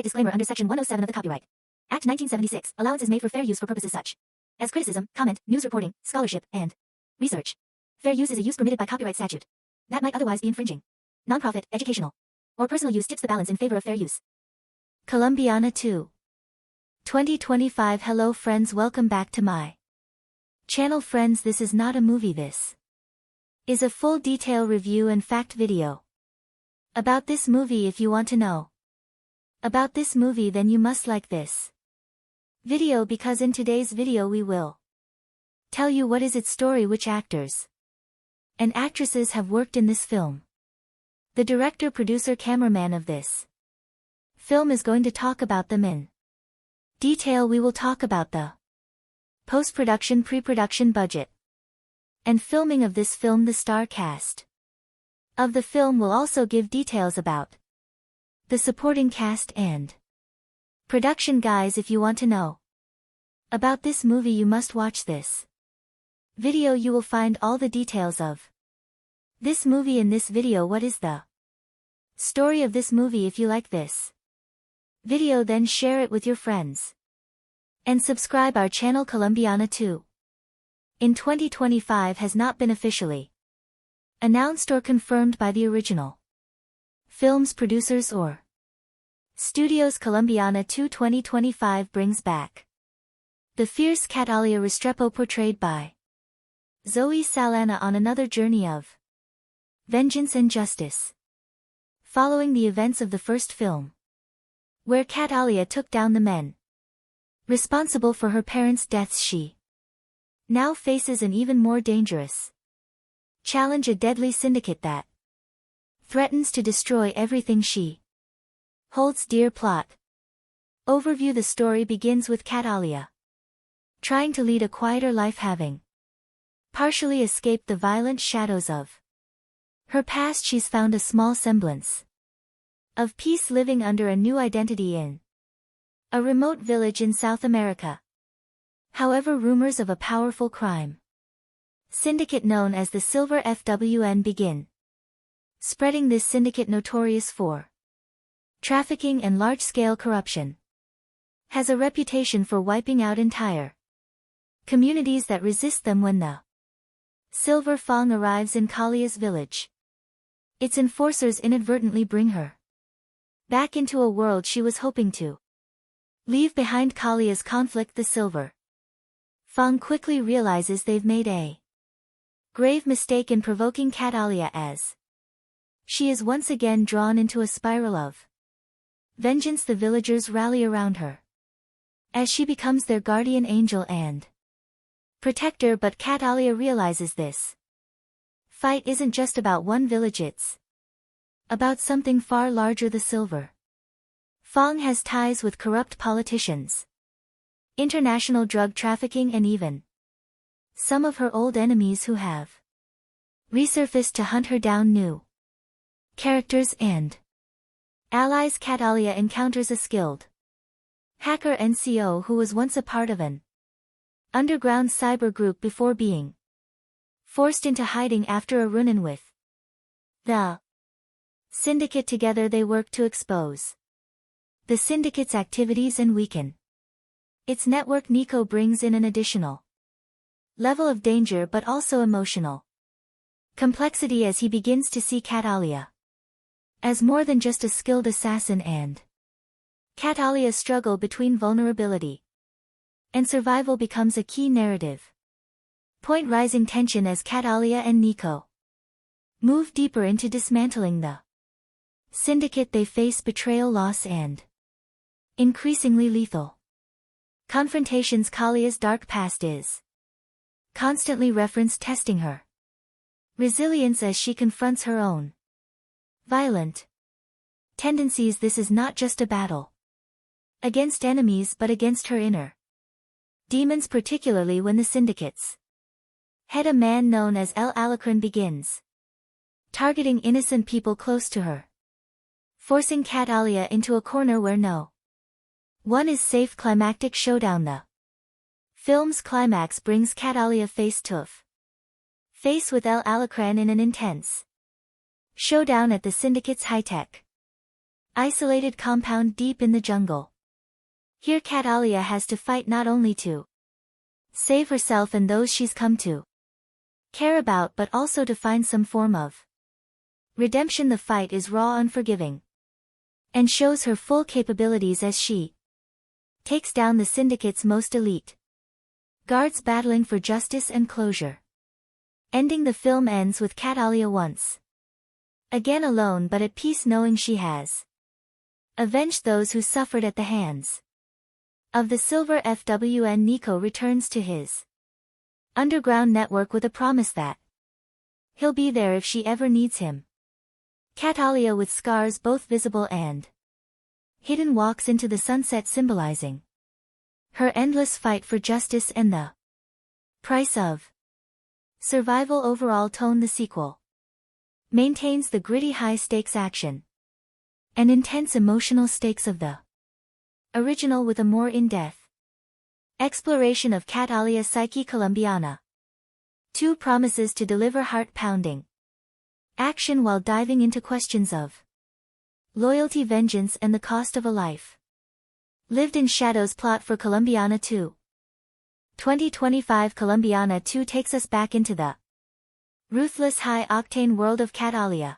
Copyright disclaimer under Section 107 of the Copyright Act 1976. Allowance is made for fair use for purposes such as criticism, comment, news reporting, scholarship, and research. Fair use is a use permitted by copyright statute that might otherwise be infringing. Nonprofit, educational, or personal use tips the balance in favor of fair use. Colombiana 2. 2025. Hello friends, welcome back to my channel. Friends, this is not a movie, this is a full detail review and fact video about this movie. If you want to know about this movie, then you must like this video, because in today's video we will tell you what is its story, which actors and actresses have worked in this film. The director, producer, cameraman of this film is going to talk about them in detail. We will talk about the post-production, pre-production budget, and filming of this film. The star cast of the film will also give details about the supporting cast and production. Guys, if you want to know about this movie, you must watch this video. You will find all the details of this movie in this video. What is the story of this movie? If you like this video, then share it with your friends and subscribe our channel. Colombiana 2 in 2025 has not been officially announced or confirmed by the original film's producers or studios. Colombiana 2 2025 brings back the fierce Catalia Restrepo, portrayed by Zoe Saldana, on another journey of vengeance and justice, following the events of the first film, where Catalia took down the men responsible for her parents' deaths. She now faces an even more dangerous challenge, a deadly syndicate that threatens to destroy everything she holds dear. Plot overview. The story begins with Catalia trying to lead a quieter life, having partially escaped the violent shadows of her past. She's found a small semblance of peace, living under a new identity in a remote village in South America. However, rumors of a powerful crime syndicate known as the Silver FWN begin spreading. This syndicate, notorious for trafficking and large-scale corruption, has a reputation for wiping out entire communities that resist them. When the Silver Fang arrives in Kalia's village, its enforcers inadvertently bring her back into a world she was hoping to leave behind. Kalia's conflict. The Silver Fang quickly realizes they've made a grave mistake in provoking Catalia, as she is once again drawn into a spiral of vengeance. The villagers rally around her as she becomes their guardian angel and protector. But Catalia realizes this fight isn't just about one village, it's about something far larger. The Silver Fang has ties with corrupt politicians, international drug trafficking, and even some of her old enemies who have resurfaced to hunt her down. New characters and allies. Catalia encounters a skilled hacker NCO who was once a part of an underground cyber group before being forced into hiding after a run-in with the syndicate. Together they work to expose the syndicate's activities and weaken its network. Nico brings in an additional level of danger, but also emotional complexity, as he begins to see Catalia as more than just a skilled assassin, and Catalia's struggle between vulnerability and survival becomes a key narrative point. Rising tension as Catalia and Nico move deeper into dismantling the syndicate. They face betrayal, loss, and increasingly lethal confrontations. Kalia's dark past is constantly referenced, testing her resilience as she confronts her own violent tendencies. This is not just a battle against enemies, but against her inner demons, particularly when the syndicate's head, a man known as El Alacrán, begins targeting innocent people close to her, forcing Catalia into a corner where no one is safe. Climactic showdown. The film's climax brings Catalia face to face with El Alacrán in an intense showdown at the syndicate's high-tech Isolated compound deep in the jungle. Here Catalia has to fight not only to save herself and those she's come to care about but also to find some form of redemption. The fight is raw, unforgiving, and shows her full capabilities as she takes down the syndicate's most elite guards battling for justice and closure. Ending, the film ends with Catalia once again alone but at peace, knowing she has avenged those who suffered at the hands of the Silver FWN. Nico returns to his underground network with a promise that he'll be there if she ever needs him. Catalia, with scars both visible and hidden, walks into the sunset, symbolizing her endless fight for justice and the price of survival. Overall tone: the sequel maintains the gritty high-stakes action and intense emotional stakes of the original, with a more in-depth exploration of Catalia's psyche. Colombiana 2 promises to deliver heart-pounding action while diving into questions of loyalty, vengeance, and the cost of a life lived in shadows. Plot for Colombiana 2. 2025. Colombiana 2 takes us back into the ruthless high-octane world of Catalia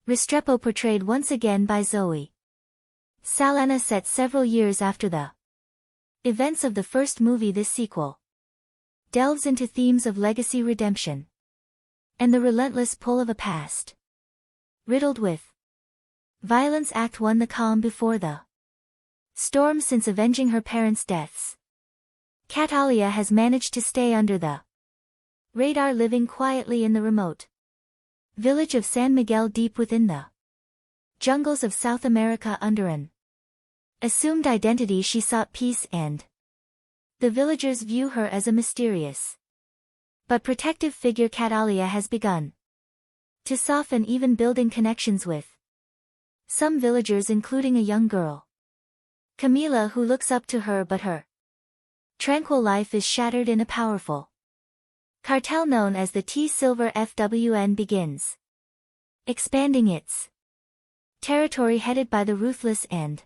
Restrepo, portrayed once again by Zoe Saldana, set several years after the events of the first movie. This sequel delves into themes of legacy, redemption, and the relentless pull of a past riddled with violence. Act 1: the calm before the storm. Since avenging her parents' deaths, Catalia has managed to stay under the radar, living quietly in the remote village of San Miguel, deep within the jungles of South America. Under an assumed identity, she sought peace, and the villagers view her as a mysterious but protective figure. Catalia has begun to soften, even building connections with some villagers, including a young girl, Camila, who looks up to her, but her tranquil life is shattered in a powerful cartel known as the T Silver FWN begins expanding its territory, headed by the ruthless and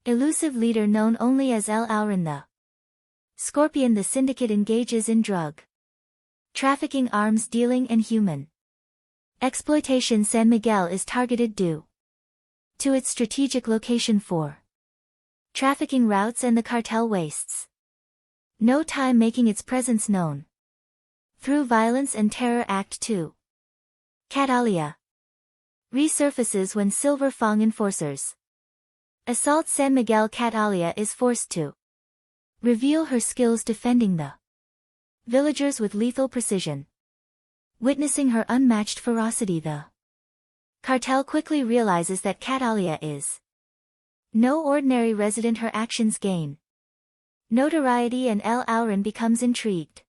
elusive leader known only as El Aurin the Scorpion. The syndicate engages in drug trafficking, arms dealing, and human exploitation. San Miguel is targeted due to its strategic location for trafficking routes, and the cartel wastes no time making its presence known through violence and terror. Act 2: Catalia resurfaces when Silver Fang enforcers assault San Miguel. Catalia is forced to reveal her skills defending the villagers with lethal precision. Witnessing her unmatched ferocity, the cartel quickly realizes that Catalia is no ordinary resident. Her actions gain notoriety, and El Aurin becomes intrigued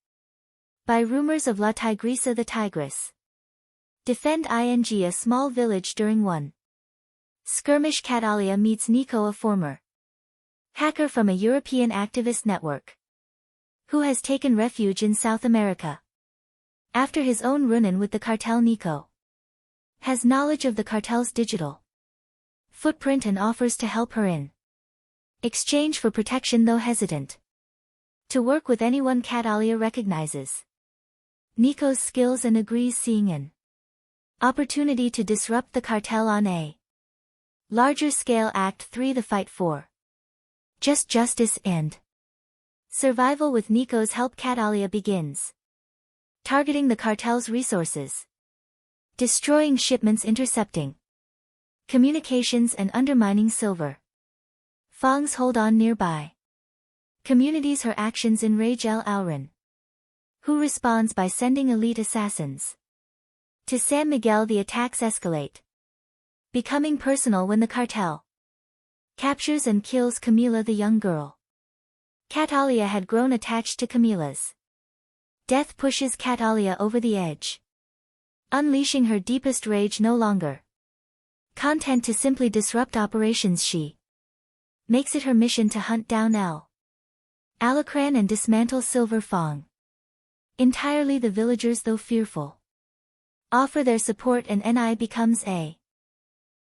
by rumors of La Tigresa, the Tigress defend a small village. During one skirmish, Catalia meets Nico, a former hacker from a European activist network who has taken refuge in South America after his own run-in with the cartel. Nico has knowledge of the cartel's digital footprint and offers to help her in exchange for protection, though hesitant to work with anyone. Catalia recognizes Nico's skills and agrees, seeing an opportunity to disrupt the cartel on a larger scale. Act 3: the fight for justice and survival. With Nico's help, Catalia begins targeting the cartel's resources, destroying shipments, intercepting communications, and undermining Silver Fang's hold on nearby communities. Her actions enrage El Aurin, who responds by sending elite assassins to San Miguel. The attacks escalate, becoming personal when the cartel captures and kills Camila, the young girl. Catalia had grown attached to Camila's death pushes Catalia over the edge, unleashing her deepest rage. No longer content to simply disrupt operations, she makes it her mission to hunt down El Alacran and dismantle Silver Fang entirely. The villagers, though fearful, offer their support, and Ni becomes a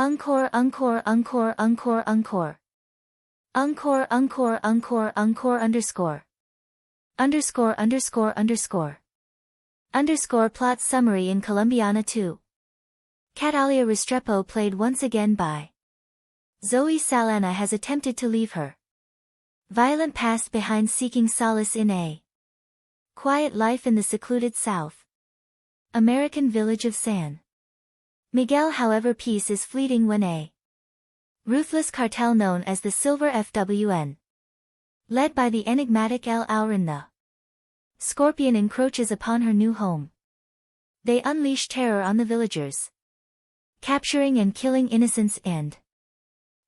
Encore, encore, encore, encore, encore. Encore, encore, encore, encore underscore. Underscore, underscore, underscore. Underscore plot summary in Colombiana 2. Catalia Restrepo played once again by Zoe Saldana has attempted to leave her violent past behind, seeking solace in a quiet life in the secluded South American village of San Miguel. However, peace is fleeting when a ruthless cartel known as the Silver FWN, led by the enigmatic El Aurin the Scorpion, encroaches upon her new home. They unleash terror on the villagers, capturing and killing innocents and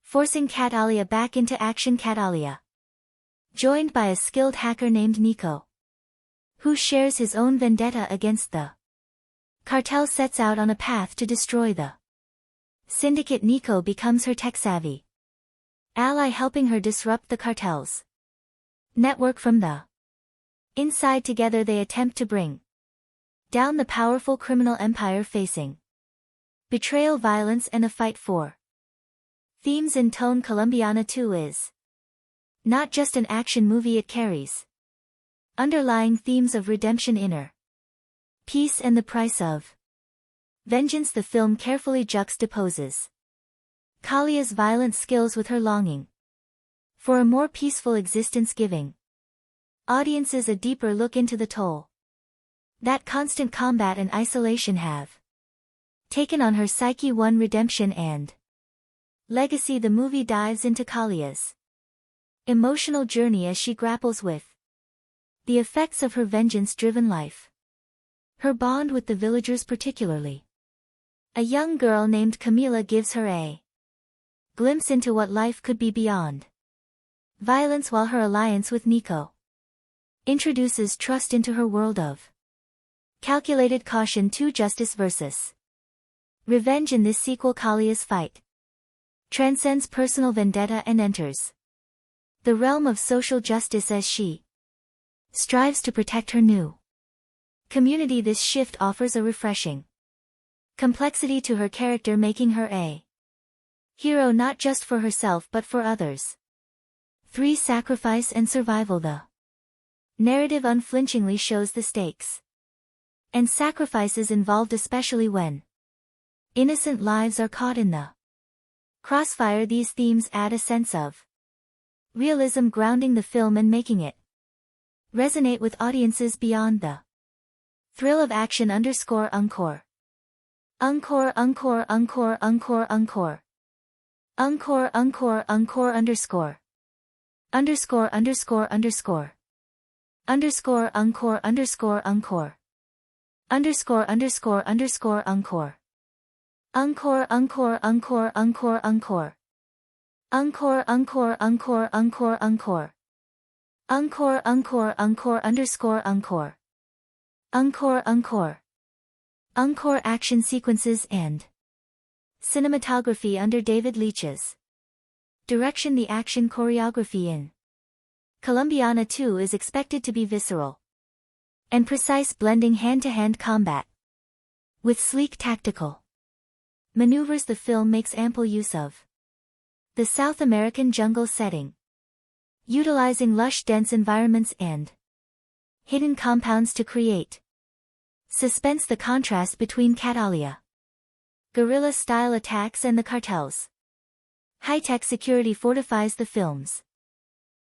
forcing Catalia back into action. Catalia, joined by a skilled hacker named Nico, who shares his own vendetta against the cartel, sets out on a path to destroy the syndicate. Nico becomes her tech-savvy ally, helping her disrupt the cartel's network from the inside. Together they attempt to bring down the powerful criminal empire, facing betrayal, violence, and a fight for themes in tone. Colombiana 2 is not just an action movie, it carries underlying themes of redemption, inner peace, and the price of vengeance. The film carefully juxtaposes Kalia's violent skills with her longing for a more peaceful existence, giving audiences a deeper look into the toll that constant combat and isolation have taken on her psyche. One redemption and legacy. The movie dives into Kalia's emotional journey as she grapples with the effects of her vengeance-driven life. Her bond with the villagers, particularly a young girl named Camila, gives her a glimpse into what life could be beyond violence, while her alliance with Nico introduces trust into her world of calculated caution. To justice versus revenge. In this sequel, Kalia's fight transcends personal vendetta and enters the realm of social justice as she strives to protect her new community. This shift offers a refreshing complexity to her character, making her a hero not just for herself but for others. 3. Sacrifice and survival. The narrative unflinchingly shows the stakes and sacrifices involved, especially when innocent lives are caught in the crossfire. These themes add a sense of realism, grounding the film and making it resonate with audiences beyond the thrill of action. Underscore encore. Encore, encore, encore, encore, encore. Encore, encore, encore, underscore. Underscore, underscore, underscore. Underscore, encore, underscore, encore. Underscore, underscore, underscore, encore. Encore, encore, encore, encore, encore. Encore, encore, encore, encore, encore. Encore, encore, encore, underscore, encore. Encore, encore. Encore action sequences and cinematography under David Leitch's direction. The action choreography in Colombiana 2 is expected to be visceral and precise, blending hand-to-hand combat with sleek tactical maneuvers. The film makes ample use of the South American jungle setting, utilizing lush, dense environments and hidden compounds to create suspense. The contrast between Catalia guerrilla-style attacks and the cartel's high-tech security fortifies the film's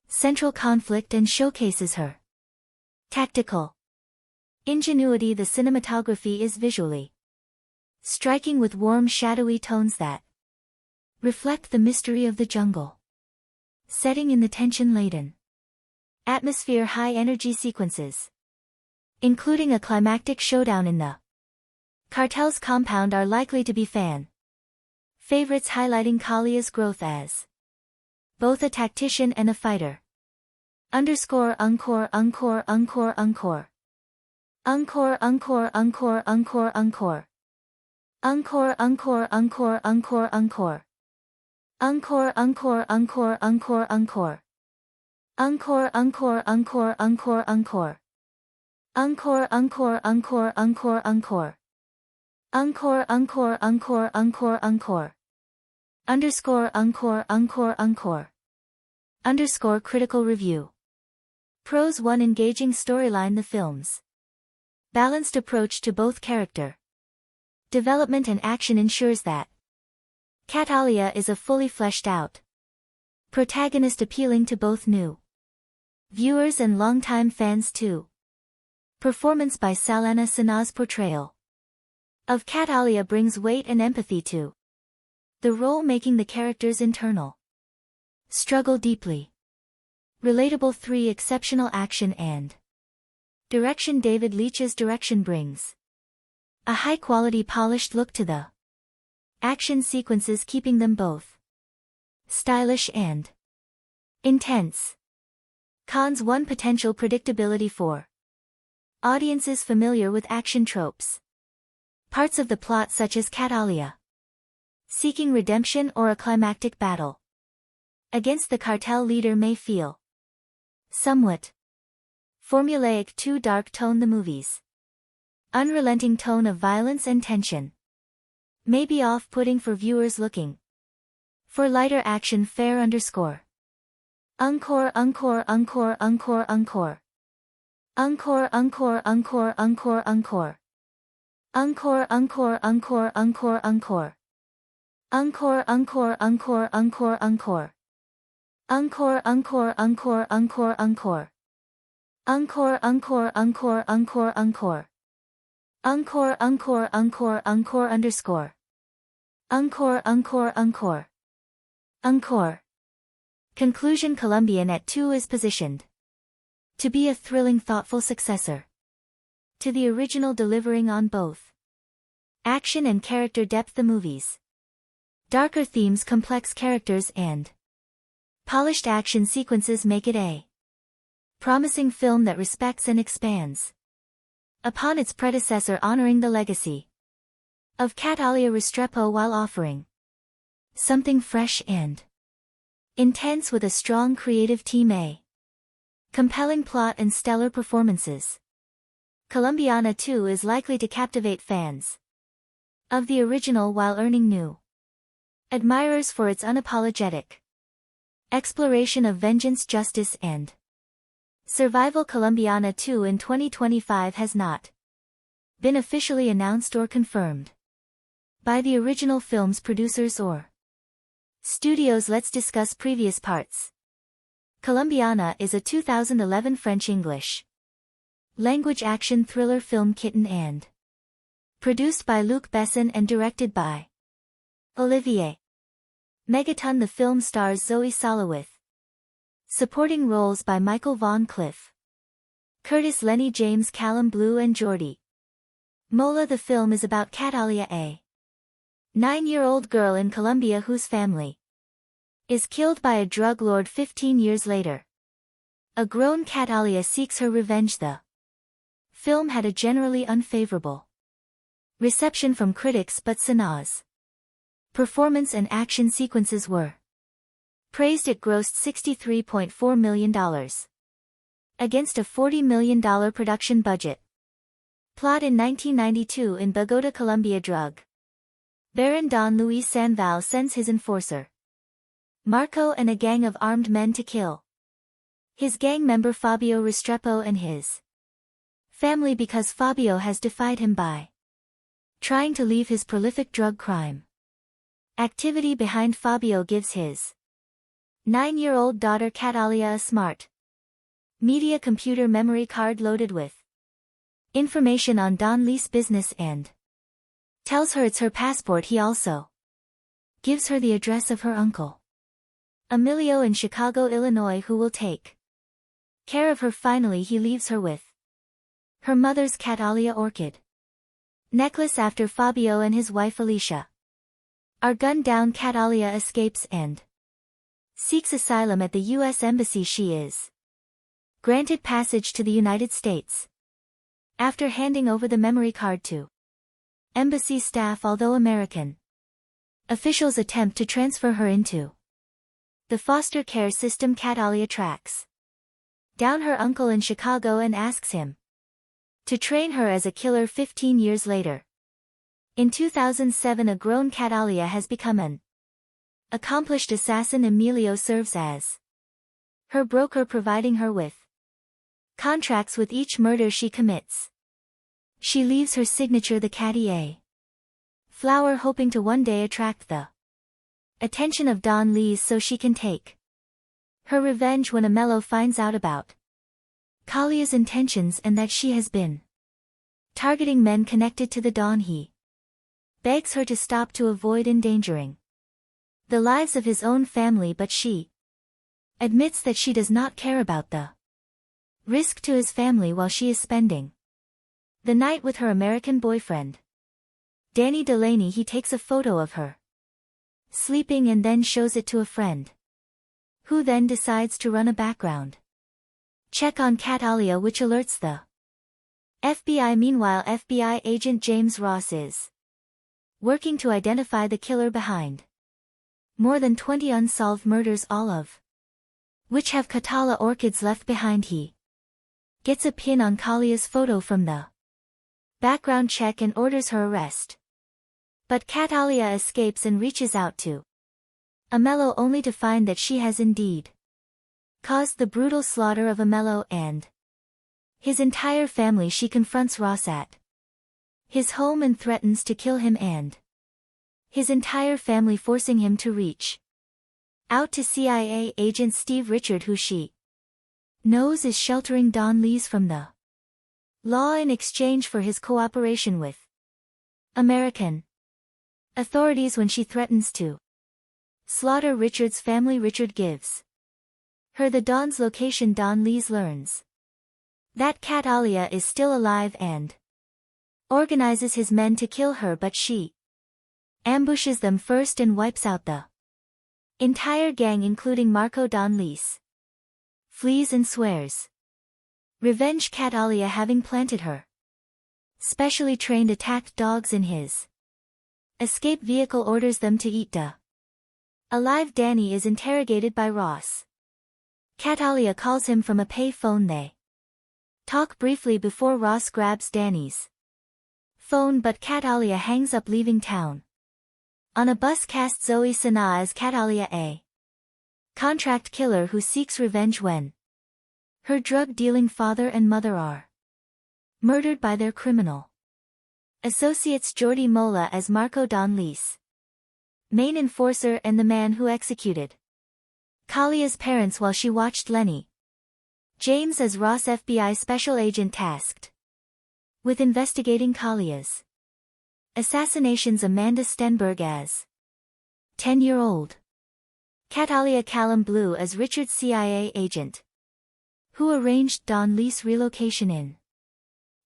central conflict and showcases her tactical ingenuity. The cinematography is visually striking, with warm, shadowy tones that reflect the mystery of the jungle setting in the tension-laden atmosphere. High-energy sequences, including a climactic showdown in the cartel's compound, are likely to be fan favorites, highlighting Kalia's growth as both a tactician and a fighter. Underscore encore, encore, encore, encore. Encore, encore, encore, encore, encore. Encore, encore, encore, encore, encore. Encore, encore, encore, encore, encore. Encore, encore, encore, encore, encore. Encore, encore, encore, encore, encore. Encore, encore, encore, encore, encore. Underscore Underscore critical review. Pros 1. Engaging storyline. The film's balanced approach to both character development and action ensures that Catalia is a fully fleshed out protagonist appealing to both new viewers and longtime fans too. Performance by Saldana. Sana's portrayal of Catalia brings weight and empathy to the role, making the character's internal struggle deeply relatable. 3. Exceptional action and direction. David Leitch's direction brings a high-quality polished look to the action sequences, keeping them both stylish and intense. Cons. 1. Potential predictability for audiences familiar with action tropes. Parts of the plot such as Catalia seeking redemption or a climactic battle against the cartel leader may feel somewhat formulaic. 2. Dark tone. The movie's unrelenting tone of violence and tension may be off-putting for viewers looking for lighter action. Fair. Encore Conclusion. Colombian at 2 is positioned to be a thrilling, thoughtful successor to the original, delivering on both action and character depth. The movie's darker themes, complex characters, and polished action sequences make it a promising film that respects and expands upon its predecessor, honoring the legacy of Catalia Restrepo while offering something fresh and intense with a strong creative team, a compelling plot, and stellar performances. Colombiana 2 is likely to captivate fans of the original while earning new admirers for its unapologetic exploration of vengeance, justice, and survival. Colombiana 2 in 2025 has not been officially announced or confirmed by the original film's producers or studios. Let's discuss previous parts. Colombiana is a 2011 French-English language action thriller film kitten and produced by Luc Besson and directed by Olivier Megaton. The film stars Zoe Saldana with supporting roles by Michael Von Cliff, Curtis, Lenny James, Callum Blue, and Jordi Mola. The film is about Catalia, a 9-year-old girl in Colombia whose family is killed by a drug lord 15 years later. A grown Catalia seeks her revenge. The film had a generally unfavorable reception from critics, but Sana's performance and action sequences were praised. It grossed $63.4 million against a $40 million production budget. Plot: in 1992 in Bogota, Colombia, drug baron Don Luis Sanval sends his enforcer Marco and a gang of armed men to kill his gang member Fabio Restrepo and his family because Fabio has defied him by trying to leave his prolific drug crime activity behind. Fabio gives his 9-year-old daughter Catalia a smart media computer memory card loaded with information on Don Luis' business and tells her it's her passport. He also gives her the address of her uncle Emilio in Chicago, Illinois, who will take care of her. Finally, he leaves her with her mother's Catalia orchid necklace. After Fabio and his wife Alicia are gunned down, Catalia escapes and seeks asylum at the U.S. Embassy. She is granted passage to the United States after handing over the memory card to embassy staff, although American officials attempt to transfer her into the foster care system. Catalia tracks down her uncle in Chicago and asks him to train her as a killer. 15 years later, in 2007, a grown Catalia has become an Accomplished assassin Emilio serves as her broker, providing her with contracts with each murder she commits. She leaves her signature, the Caddy A flower, hoping to one day attract the attention of Don Lees so she can take her revenge when Amello finds out about Kalia's intentions and that she has been targeting men connected to the Don. He begs her to stop to avoid endangering the lives of his own family, but she admits that she does not care about the risk to his family while she is spending the night with her American boyfriend, Danny Delaney. He takes a photo of her sleeping and then shows it to a friend, who then decides to run a background check on Catalia, which alerts the FBI. Meanwhile, FBI agent James Ross is working to identify the killer behind more than 20 unsolved murders, all of which have Catala orchids left behind. He gets a pin on Kalia's photo from the background check and orders her arrest. But Catalia escapes and reaches out to Amello, only to find that she has indeed caused the brutal slaughter of Amello and his entire family. She confronts Ross at his home and threatens to kill him and his entire family, forcing him to reach out to CIA agent Steve Richard, who she knows is sheltering Don Lees from the law in exchange for his cooperation with American authorities. When she threatens to slaughter Richard's family, Richard gives her the Don's location. Don Lees learns that Catalia is still alive and organizes his men to kill her, but she ambushes them first and wipes out the entire gang, including Marco. Don Lees flees and swears revenge. Catalia, having planted her specially trained attacked dogs in his escape vehicle, orders them to eat the alive. Danny is interrogated by Ross. Catalia calls him from a pay phone. They talk briefly before Ross grabs Danny's phone, but Catalia hangs up, leaving town. On a bus, cast Zoe Saldana as Catalia, a contract killer who seeks revenge when her drug-dealing father and mother are murdered by their criminal associates. Jordi Mola as Marco, Don Lees main enforcer and the man who executed Kalia's parents while she watched Lenny James as Ross, FBI special agent tasked with investigating Kalia's assassinations. Amanda Stenberg as 10-year-old Catalia. Callum Blue as Richard's CIA agent who arranged Don Lees' relocation in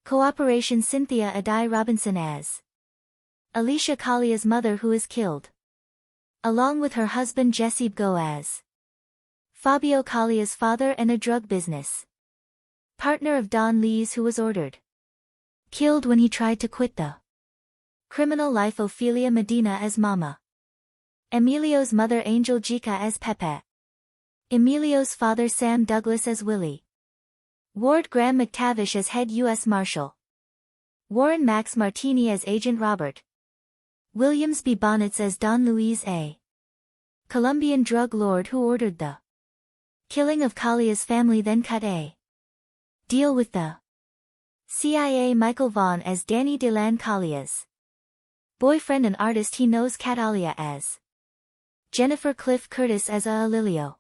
cooperation. Cynthia Adai Robinson as Alicia, Kalia's mother, who is killed along with her husband Jesse Go as Fabio, Kalia's father and a drug business partner of Don Lees, who was ordered killed when he tried to quit the criminal life. Ophelia Medina as Mama. Emilio's mother Angel Jica as Pepe. Emilio's father Sam Douglas as Willie. Ward Graham McTavish as head U.S. Marshal. Warren Max Martini as Agent Robert. Williams B. Bonnets as Don Luis A. Colombian drug lord who ordered the killing of Kalia's family, then cut a deal with the CIA. Michael Vaughn as Danny DeLan, Kalia's boyfriend and artist. He knows Catalia as Jennifer. Cliff Curtis as Alilio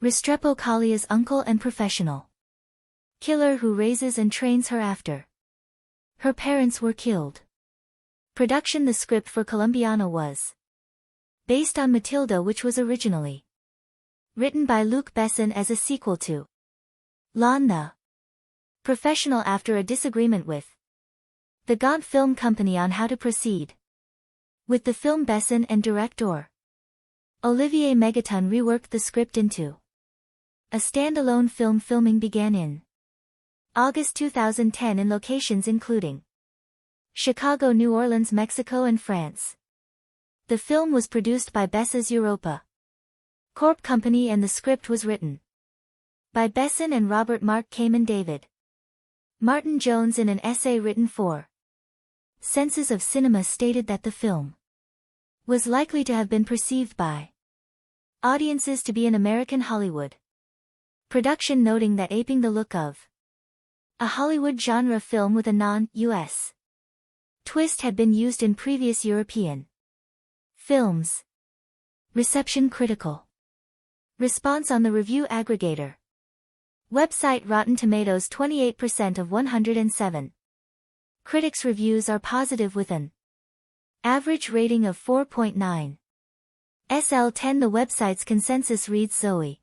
Restrepo, Kalia's uncle and professional killer who raises and trains her after her parents were killed. Production. The script for Colombiana was based on Matilda, which was originally written by Luc Besson as a sequel to Lon the Professional after a disagreement with the Gaunt Film Company on how to proceed with the film. Besson and director Olivier Megaton reworked the script into a standalone film. Filming began in August 2010 in locations including Chicago, New Orleans, Mexico and France. The film was produced by Bessas Europa Corp Company and the script was written by Besson and Robert Mark Kamen. David Martin Jones, in an essay written for Senses of Cinema, stated that the film was likely to have been perceived by audiences to be an American Hollywood production, noting that aping the look of a Hollywood genre film with a non-US twist had been used in previous European films. Reception: critical response on the review aggregator website Rotten Tomatoes. 28% of 107 critics' reviews are positive with an average rating of 4.9 SL10. The website's consensus reads: Zoe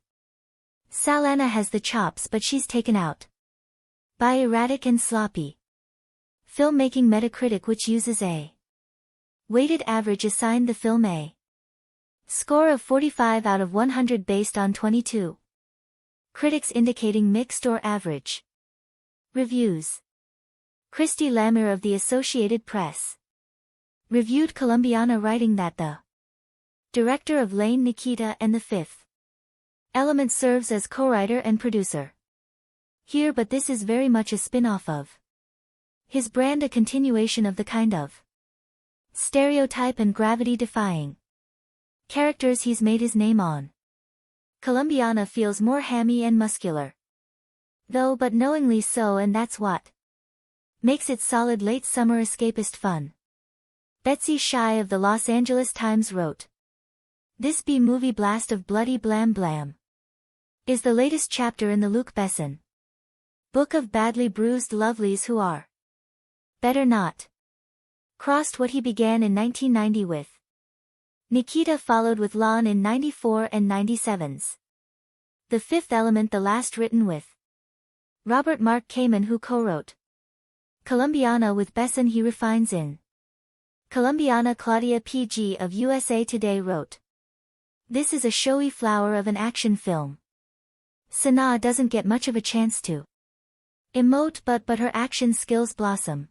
Saldana has the chops, but she's taken out by erratic and sloppy filmmaking. Metacritic, which uses a weighted average, assigned the film a score of 45 out of 100 based on 22 critics indicating mixed or average reviews. Christy Lammer of the Associated Press reviewed Colombiana, writing that the director of Lane, Nikita, and The Fifth Element serves as co-writer and producer here, but this is very much a spin-off of his brand, a continuation of the kind of stereotype and gravity-defying characters he's made his name on. Colombiana feels more hammy and muscular, though, but knowingly so, and that's what makes it solid late summer escapist fun. Betsy Shy of the Los Angeles Times wrote, "This B-movie blast of bloody blam blam is the latest chapter in the Luc Besson book of badly bruised lovelies who are better not crossed." What he began in 1990 with Nikita followed with Lawn in 94 and 97's The Fifth Element, the last written with Robert Mark Kamen, who co-wrote Colombiana with Besson. He refines in Colombiana. Claudia P.G. of USA Today wrote, "This is a showy flower of an action film. Sanaa doesn't get much of a chance to emote, but her action skills blossom."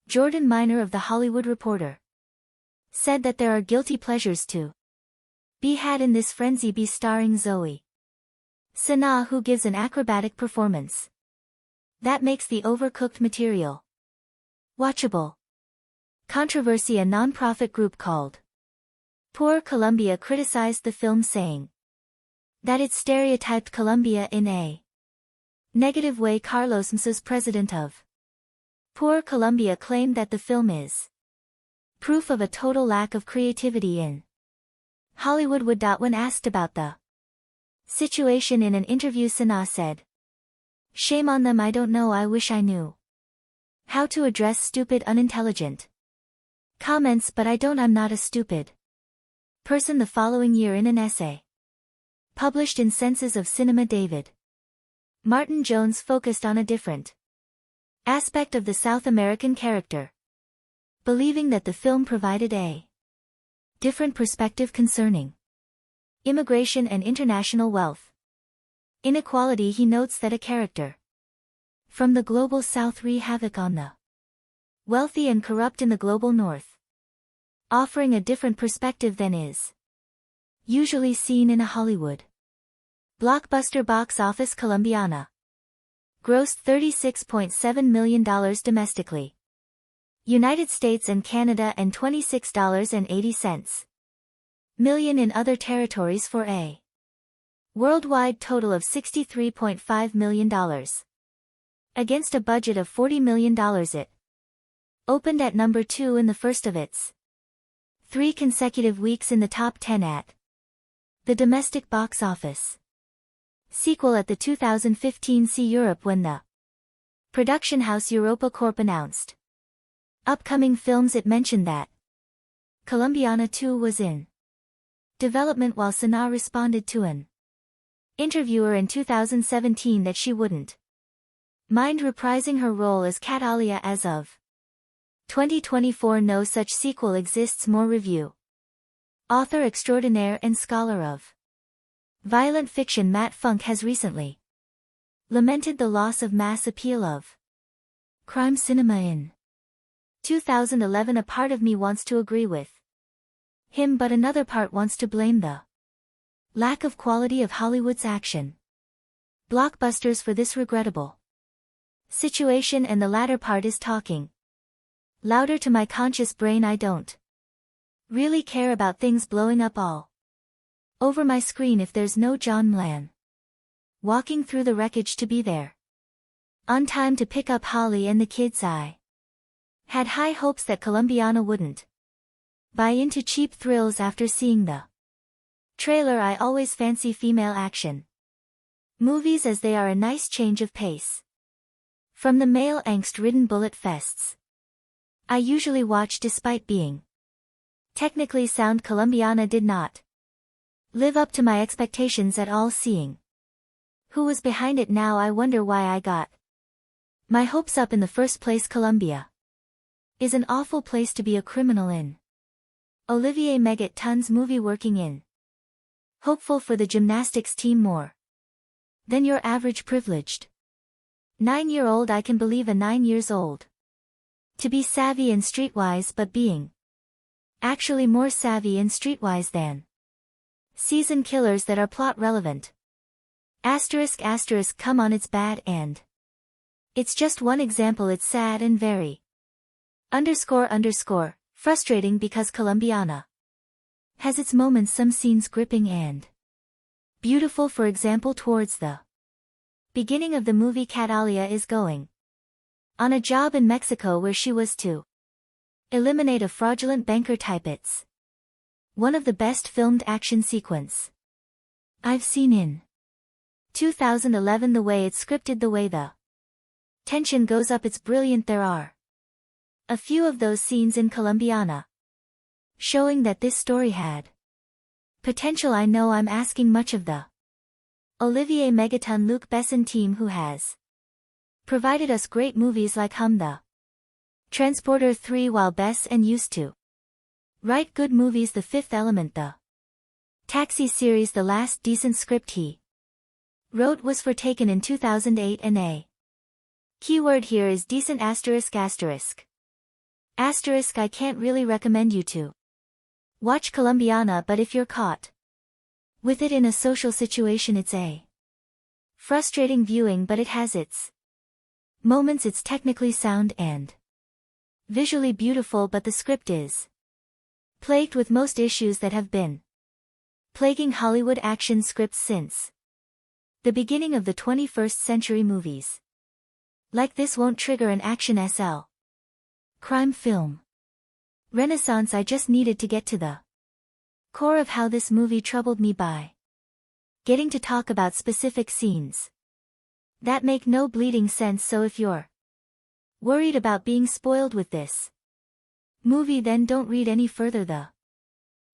Jordan Miner of The Hollywood Reporter said that there are guilty pleasures to be had in this frenzy be starring Zoe Saldana, who gives an acrobatic performance that makes the overcooked material watchable. Controversy: a non-profit group called Poor Colombia criticized the film, saying that it stereotyped Colombia in a negative way. Carlos Msas, president of Poor Colombia, claimed that the film is proof of a total lack of creativity in Hollywood. When asked about the situation in an interview, Sanaa said, "Shame on them, I don't know, I wish I knew how to address stupid, unintelligent comments, but I don't, I'm not a stupid person." The following year, in an essay published in Senses of Cinema, David Martin Jones focused on a different aspect of the South American character, believing that the film provided a different perspective concerning immigration and international wealth inequality. He notes that a character from the global South wreak havoc on the wealthy and corrupt in the global North, offering a different perspective than is usually seen in a Hollywood blockbuster. Box office: Colombiana grossed $36.7 million domestically, United States and Canada, and $26.80 million in other territories, for a worldwide total of $63.5 million. Against a budget of $40 million, it opened at number 2 in the first of its 3 consecutive weeks in the top 10 at the domestic box office. Sequel: at the 2015 See Europe, when the production house Europa Corp announced upcoming films, it mentioned that Colombiana 2 was in development, while Sanaa responded to an interviewer in 2017 that she wouldn't mind reprising her role as Catalia as of 2024. No such sequel exists. More review. Author extraordinaire and scholar of violent fiction Matt Funk has recently lamented the loss of mass appeal of crime cinema in 2011. A part of me wants to agree with him, but another part wants to blame the lack of quality of Hollywood's action blockbusters for this regrettable situation, and the latter part is talking louder to my conscious brain. I don't really care about things blowing up all over my screen if there's no John Mlan walking through the wreckage to be there on time to pick up Holly and the kids. I had high hopes that Colombiana wouldn't buy into cheap thrills after seeing the trailer. I always fancy female action movies as they are a nice change of pace from the male angst-ridden bullet fests I usually watch. Despite being technically sound, Colombiana did not live up to my expectations at all. Seeing who was behind it now, I wonder why I got my hopes up in the first place. Colombia is an awful place to be a criminal in. Olivier Megaton's movie, working in hopeful for the gymnastics team more than your average privileged 9-year-old. I can believe a 9 years old to be savvy and streetwise, but being actually more savvy and streetwise than season killers that are plot relevant. ****, come on, it's bad, and it's just one example. It's sad and very __, frustrating because Colombiana has its moments, some scenes gripping and beautiful. For example, towards the beginning of the movie, Catalia is going on a job in Mexico where she was to eliminate a fraudulent banker type. It's one of the best filmed action sequence I've seen in 2011. The way it's scripted, the way the tension goes up, it's brilliant. There are a few of those scenes in Colombiana showing that this story had potential. I know I'm asking much of the Olivier Megaton Luc Besson team, who has provided us great movies like Hum the Transporter 3, while Bess and used to write good movies. The Fifth Element, the Taxi series. The last decent script he wrote was for Taken in 2008, and a keyword here is decent. *****. I can't really recommend you to watch Colombiana, but if you're caught with it in a social situation, it's a frustrating viewing, but it has its moments. It's technically sound and visually beautiful, but the script is plagued with most issues that have been plaguing Hollywood action scripts since the beginning of the 21st century. Movies like this won't trigger an action SL crime film renaissance. I just needed to get to the core of how this movie troubled me by getting to talk about specific scenes that make no bleeding sense. So if you're worried about being spoiled with this movie, then don't read any further. The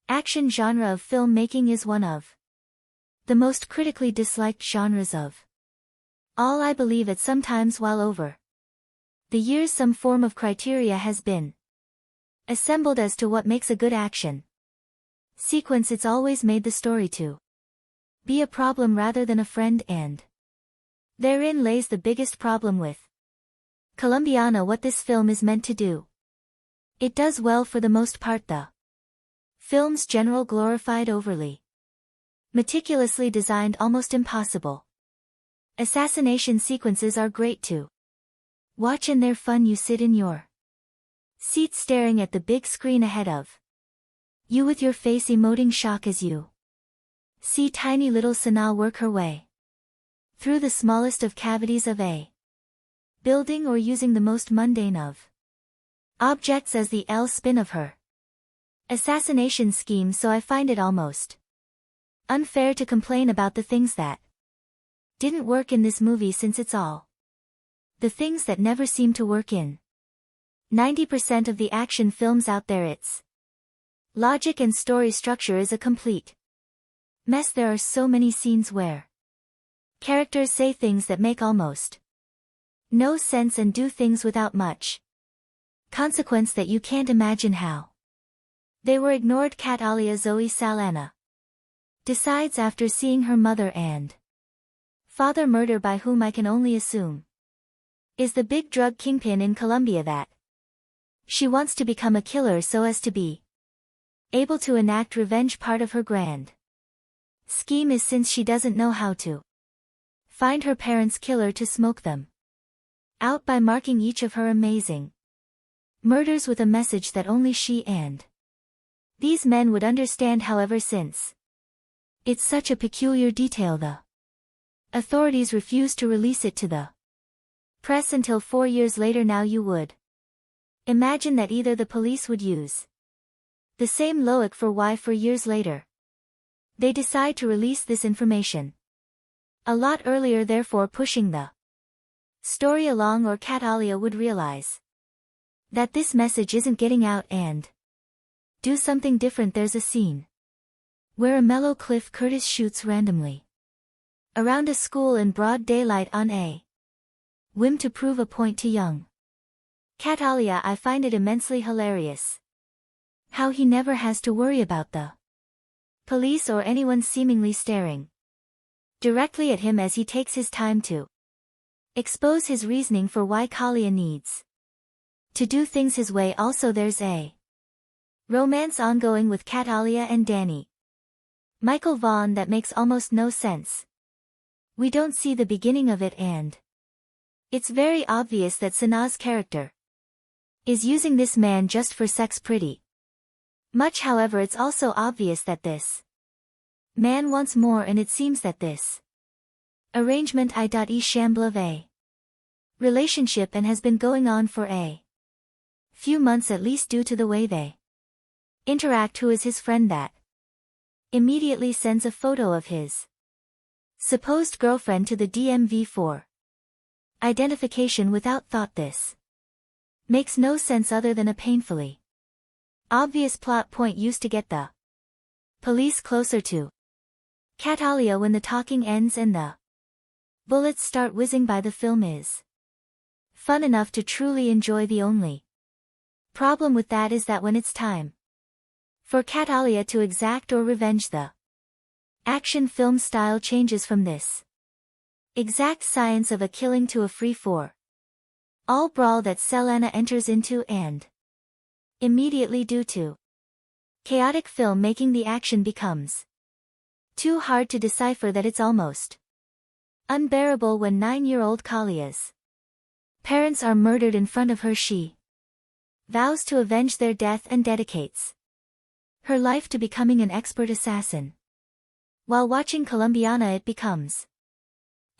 action genre of filmmaking is one of the most critically disliked genres of all. I believe it sometimes, while over the years some form of criteria has been assembled as to what makes a good action sequence, it's always made the story to be a problem rather than a friend, and therein lays the biggest problem with Colombiana. What this film is meant to do, it does well for the most part. The film's general glorified, overly meticulously designed, almost impossible assassination sequences are great to watch, and they're fun. You sit in your seat staring at the big screen ahead of you with your face emoting shock as you see tiny little Sanaa work her way through the smallest of cavities of a building, or using the most mundane of objects as the spin of her assassination scheme. So I find it almost unfair to complain about the things that didn't work in this movie, since it's all the things that never seem to work in 90% of the action films out there. Its logic and story structure is a complete mess. There are so many scenes where characters say things that make almost no sense and do things without much consequence that you can't imagine how they were ignored. Catalia Zoe Saldana decides, after seeing her mother and father murder by whom I can only assume is the big drug kingpin in Colombia, that she wants to become a killer so as to be able to enact revenge. Part of her grand scheme is, since she doesn't know how to find her parents' killer, to smoke them out by marking each of her amazing murders with a message that only she and These men would understand, however, since it's such a peculiar detail. The authorities refused to release it to the press until 4 years later. Now you would imagine that either the police would use the same logic for why 4 years later they decide to release this information a lot earlier, therefore pushing the story along, or Kat Alia would realize that this message isn't getting out and do something different. There's a scene where a mellow Cliff Curtis shoots randomly around a school in broad daylight on a whim to prove a point to young Kat Alia. I find it immensely hilarious how he never has to worry about the police or anyone seemingly staring directly at him as he takes his time to expose his reasoning for why Kalia needs to do things his way. Also, there's a romance ongoing with Kat Alia and Danny Michael Vaughn that makes almost no sense. We don't see the beginning of it, and it's very obvious that Sanaa's character is using this man just for sex pretty much. However, it's also obvious that this man wants more, and it seems that this arrangement i.e. shamble a relationship and has been going on for a few months at least, due to the way they interact. Who is his friend that immediately sends a photo of his supposed girlfriend to the DMV for identification without thought? This makes no sense other than a painfully obvious plot point used to get the police closer to Kat Alia. When the talking ends and the bullets start whizzing by, the film is fun enough to truly enjoy. The only problem with that is that when it's time for Kat Alia to exact or revenge, the action film style changes from this exact science of a killing to a free-for-all brawl that Selena enters into, and immediately, due to chaotic filmmaking, the action becomes too hard to decipher that it's almost unbearable. When 9-year-old Kalia's parents are murdered in front of her, she vows to avenge their death and dedicates her life to becoming an expert assassin. While watching Colombiana, it becomes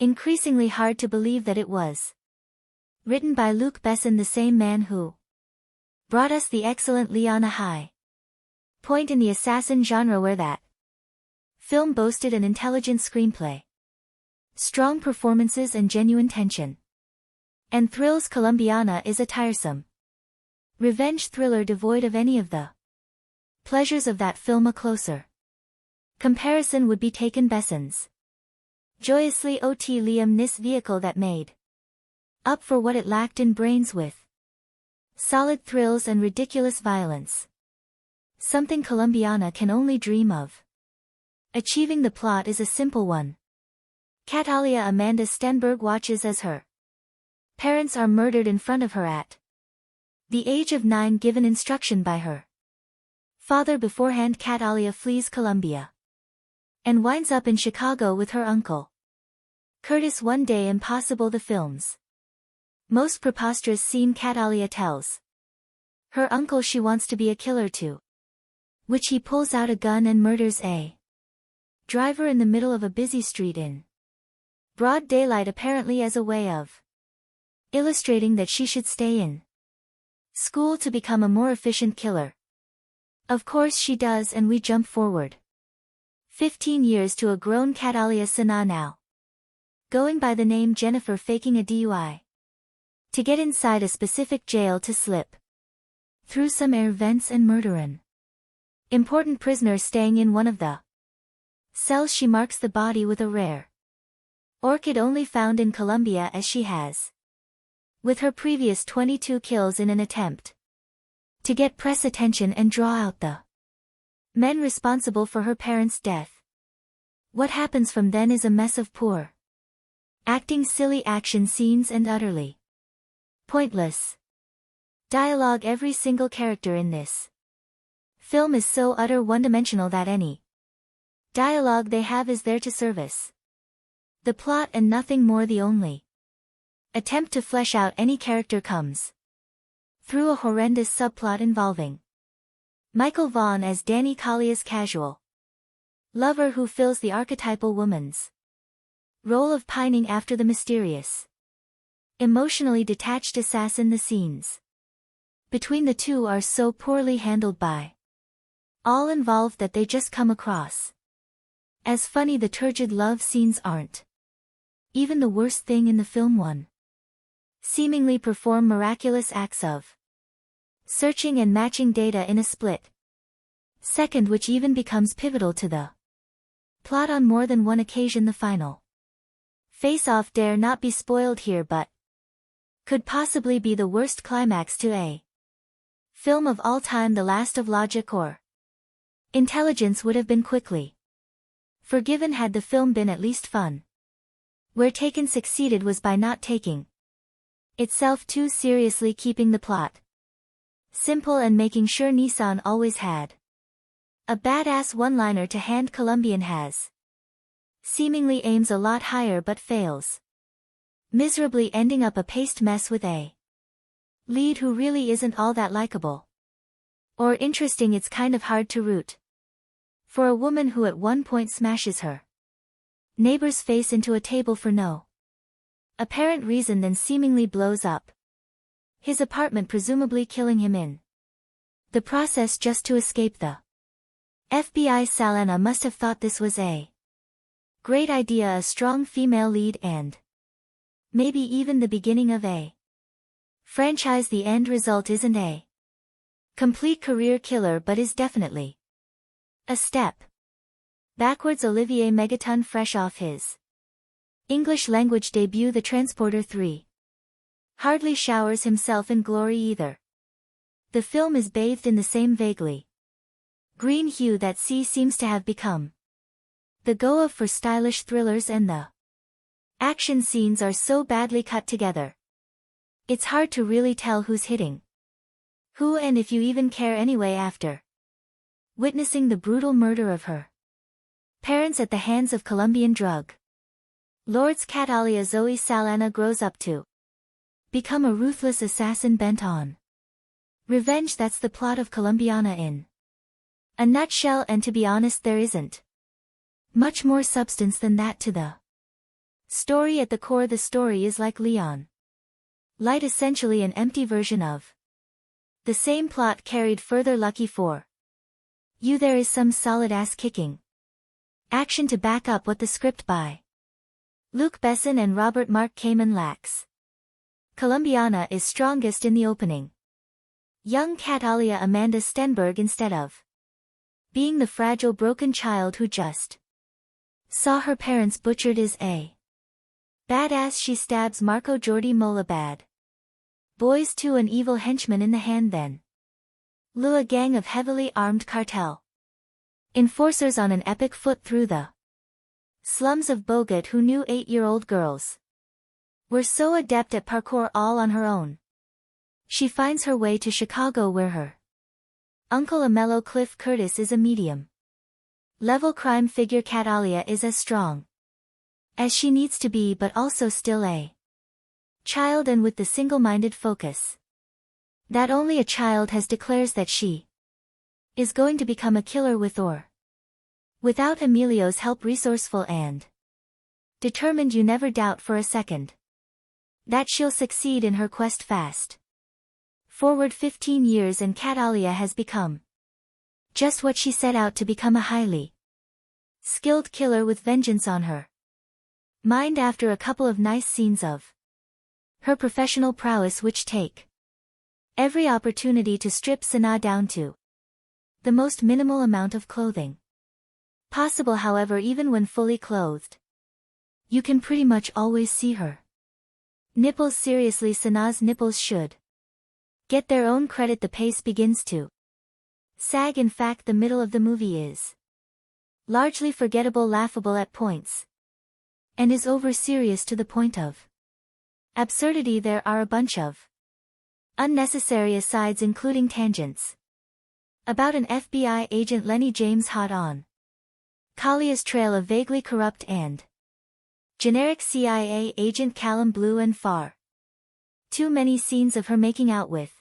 increasingly hard to believe that it was written by Luc Besson, the same man who brought us the excellent Leon, a high point in the assassin genre where that film boasted an intelligent screenplay, strong performances and genuine tension and thrills. Colombiana is a tiresome revenge thriller devoid of any of the pleasures of that film. A closer comparison would be taken Besson's joyously ot Liam Nis vehicle that made up for what it lacked in brains, with solid thrills and ridiculous violence, something Colombiana can only dream of achieving. The plot is a simple one. Kat Alia Amanda Stenberg watches as her parents are murdered in front of her at the age of 9, given instruction by her father beforehand. Kat Alia flees Colombia and winds up in Chicago with her uncle Curtis. One day impossible. The film's most preposterous scene. Kat Alia tells her uncle she wants to be a killer too, which he pulls out a gun and murders a driver in the middle of a busy street in broad daylight, apparently as a way of illustrating that she should stay in school to become a more efficient killer. Of course she does, and we jump forward 15 years to a grown Kat Alia Sanaa, now going by the name Jennifer, faking a DUI to get inside a specific jail to slip through some air vents and murder an important prisoner staying in one of the cells. She marks the body with a rare orchid only found in Colombia, as she has with her previous 22 kills, in an attempt to get press attention and draw out the men responsible for her parents' death. What happens from then is a mess of poor acting, silly action scenes and utterly pointless dialogue. Every single character in this film is so utter one-dimensional that any dialogue they have is there to service the plot and nothing more. The only attempt to flesh out any character comes through a horrendous subplot involving Michael Vaughn as Danny Kalia's casual lover who fills the archetypal woman's role of pining after the mysterious, emotionally detached assassin. The scenes between the two are so poorly handled by all involved that they just come across as funny. The turgid love scenes aren't even the worst thing in the film. One seemingly perform miraculous acts of searching and matching data in a split second, which even becomes pivotal to the plot on more than one occasion. The final face-off dare not be spoiled here, but could possibly be the worst climax to a film of all time. The last of logic or intelligence would have been quickly forgiven had the film been at least fun. Where Taken succeeded was by not taking itself too seriously, keeping the plot simple and making sure Nissan always had a badass one-liner to hand. Colombian has seemingly aims a lot higher but fails miserably, ending up a paste mess with a lead who really isn't all that likable or interesting. It's kind of hard to root for a woman who at one point smashes her neighbor's face into a table for no apparent reason, then seemingly blows up his apartment, presumably killing him in the process just to escape the FBI. Saldana must have thought this was a great idea, a strong female lead and maybe even the beginning of a franchise. The end result isn't a complete career killer but is definitely a step backwards. Olivier Megaton, fresh off his English language debut, The Transporter 3, hardly showers himself in glory either. The film is bathed in the same vaguely green hue that sea seems to have become the go-of for stylish thrillers, and the action scenes are so badly cut together it's hard to really tell who's hitting who, and if you even care anyway after witnessing the brutal murder of her parents at the hands of Colombian drug lords. Catalia Zoe Saldana grows up to become a ruthless assassin bent on revenge. That's the plot of Colombiana in a nutshell, and to be honest, there isn't much more substance than that to the story. At the core, the story is like Leon Light, essentially an empty version of the same plot carried further. Lucky for you, there is some solid ass-kicking action to back up what the script by Luc Besson and Robert Mark Kamen lacks. Colombiana is strongest in the opening. Young Catalia Amanda Stenberg, instead of being the fragile broken child who just saw her parents butchered, is a badass. She stabs Marco Jordi Mola bad boys to an evil henchman in the hand, then lure a gang of heavily armed cartel enforcers on an epic foot through the slums of Bogota, who knew 8-year-old girls were so adept at parkour all on her own. She finds her way to Chicago, where her uncle, a mellow Cliff Curtis, is a medium level crime figure. Catalia is as strong as she needs to be, but also still a child, and with the single-minded focus that only a child has, declares that she is going to become a killer with or without Emilio's help. Resourceful and determined, you never doubt for a second that she'll succeed in her quest. Fast forward 15 years and Catalia has become just what she set out to become, a highly skilled killer with vengeance on her mind. After a couple of nice scenes of her professional prowess which take every opportunity to strip Sana down to the most minimal amount of clothing possible. However, even when fully clothed, you can pretty much always see her nipples. Seriously, Sana's nipples should get their own credit. The pace begins to sag. In fact, the middle of the movie is largely forgettable, laughable at points, and is over-serious to the point of absurdity. There are a bunch of unnecessary asides, including tangents about an FBI agent Lenny James hot on Kalia's trail, a vaguely corrupt and generic CIA agent Callum Blue, and far too many scenes of her making out with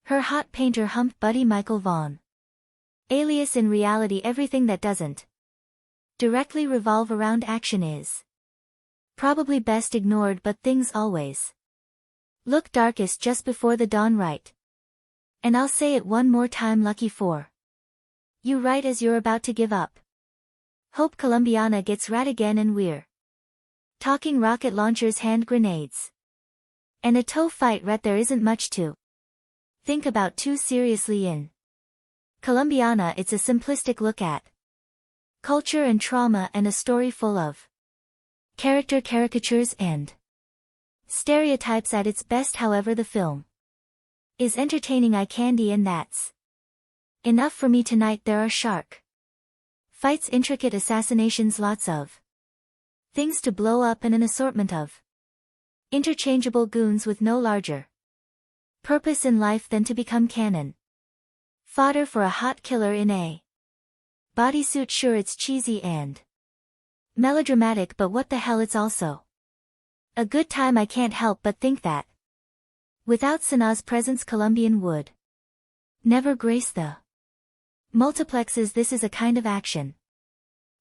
her hot painter hump buddy Michael Vaughn. Alias in reality everything that doesn't directly revolve around action is probably best ignored, but things always look darkest just before the dawn, right? And I'll say it one more time, lucky for you right as you're about to give up. Hope Colombiana gets rat again and we're talking rocket launchers, hand grenades, and a toe fight, rat. There isn't much to think about too seriously in Colombiana. It's a simplistic look at culture and trauma, and a story full of character caricatures and stereotypes at its best. However, the film is entertaining, eye candy, and that's enough for me tonight. There are shark fights, intricate assassinations, lots of things to blow up, and an assortment of interchangeable goons with no larger purpose in life than to become cannon fodder for a hot killer in a bodysuit. Sure, it's cheesy and melodramatic, but what the hell, it's also a good time. I can't help but think that without Sanaa's presence, Colombian would never grace the multiplexes. This is a kind of action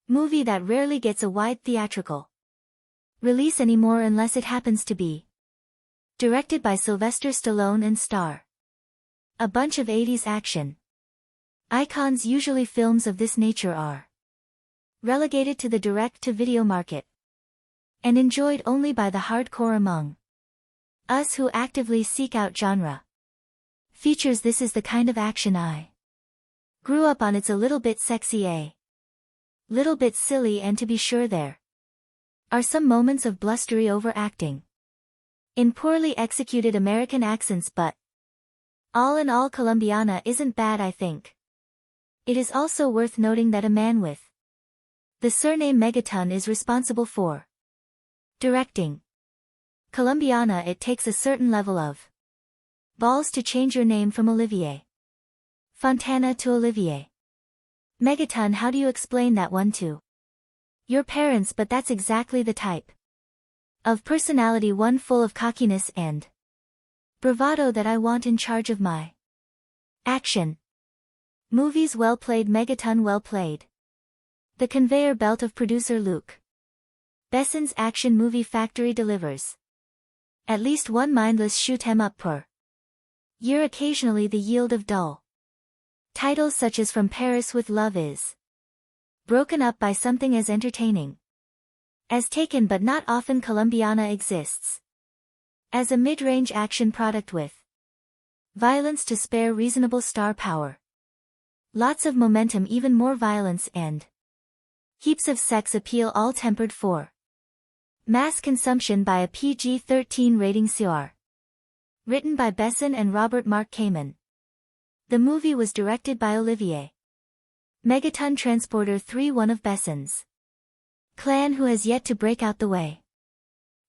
movie that rarely gets a wide theatrical release anymore, unless it happens to be directed by Sylvester Stallone and star a bunch of 80s action icons. Usually films of this nature are relegated to the direct-to-video market and enjoyed only by the hardcore among us who actively seek out genre features. This is the kind of action I grew up on. It's a little bit sexy, a little bit silly, and to be sure there are some moments of blustery overacting in poorly executed American accents, but all in all, Colombiana isn't bad, I think. It is also worth noting that a man with the surname Megaton is responsible for directing Colombiana. It takes a certain level of balls to change your name from Olivier Fontana to Olivier Megaton. How do you explain that one to your parents? But that's exactly the type of personality, one full of cockiness and bravado, that I want in charge of my action movies. Well played, Megaton, well played. The conveyor belt of producer Luc Besson's action movie factory delivers at least one mindless shoot 'em up per year, occasionally the yield of dull titles such as From Paris with Love is broken up by something as entertaining as Taken, but not often. Colombiana exists as a mid-range action product with violence to spare, reasonable star power, lots of momentum, even more violence, and heaps of sex appeal, all tempered for mass consumption by a PG-13 rating. CR. Written by Besson and Robert Mark Kamen. The movie was directed by Olivier Megaton Transporter 3, one of Besson's clan who has yet to break out the way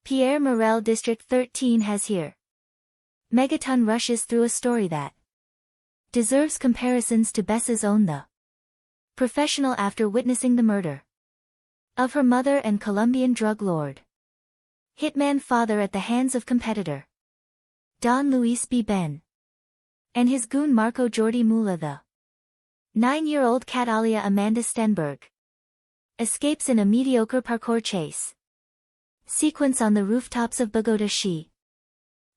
Pierre Morel District 13 has here. Megaton rushes through a story that deserves comparisons to Bess's own The Professional after witnessing the murder of her mother and Colombian drug lord hitman father at the hands of competitor Don Luis B. Ben and his goon Marco Jordi Mula. The 9-year-old Catalia Amanda Stenberg escapes in a mediocre parkour chase sequence on the rooftops of Bogota. She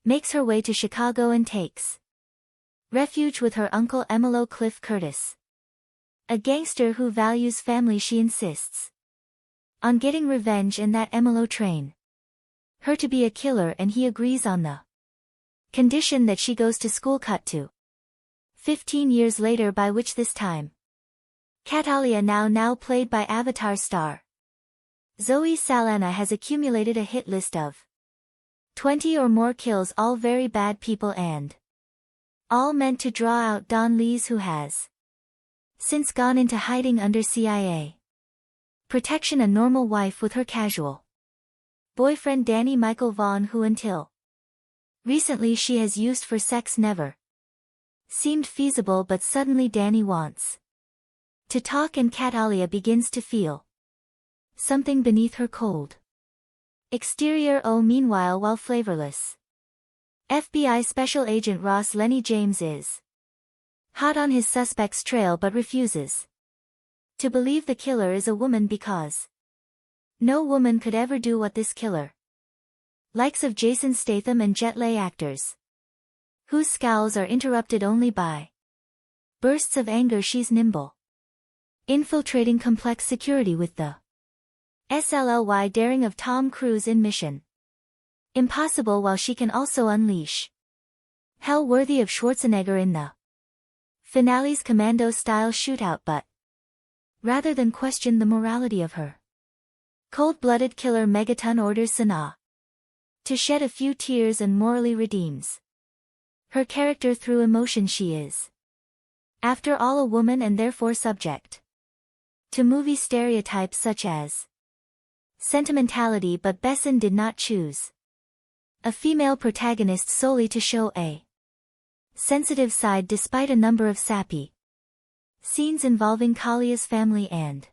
makes her way to Chicago and takes refuge with her uncle Emilo Cliff Curtis, a gangster who values family. She insists on getting revenge, and that Emilo train her to be a killer, and he agrees on the condition that she goes to school. Cut to 15 years later, by which this time Catalia, now played by Avatar star Zoe Saldana, has accumulated a hit list of 20 or more kills, all very bad people, and all meant to draw out Don Lees, who has since gone into hiding under CIA protection, a normal wife with her casual boyfriend Danny Michael Vaughn, who until recently she has used for sex, never seemed feasible, but suddenly Danny wants to talk, and Catalia begins to feel something beneath her cold exterior. Meanwhile, while flavorless FBI Special Agent Ross Lenny James is hot on his suspect's trail but refuses to believe the killer is a woman because no woman could ever do what this killer. Likes of Jason Statham and Jet Li actors, whose scowls are interrupted only by bursts of anger. She's nimble, infiltrating complex security with the SLLY daring of Tom Cruise in Mission Impossible, while she can also unleash hell worthy of Schwarzenegger in the finale's commando-style shootout. But rather than question the morality of her cold-blooded killer, Megaton orders Sana to shed a few tears and morally redeems her character through emotion. She is, after all, a woman and therefore subject to movie stereotypes such as sentimentality, but Besson did not choose a female protagonist solely to show a sensitive side, despite a number of sappy scenes involving Kalia's family and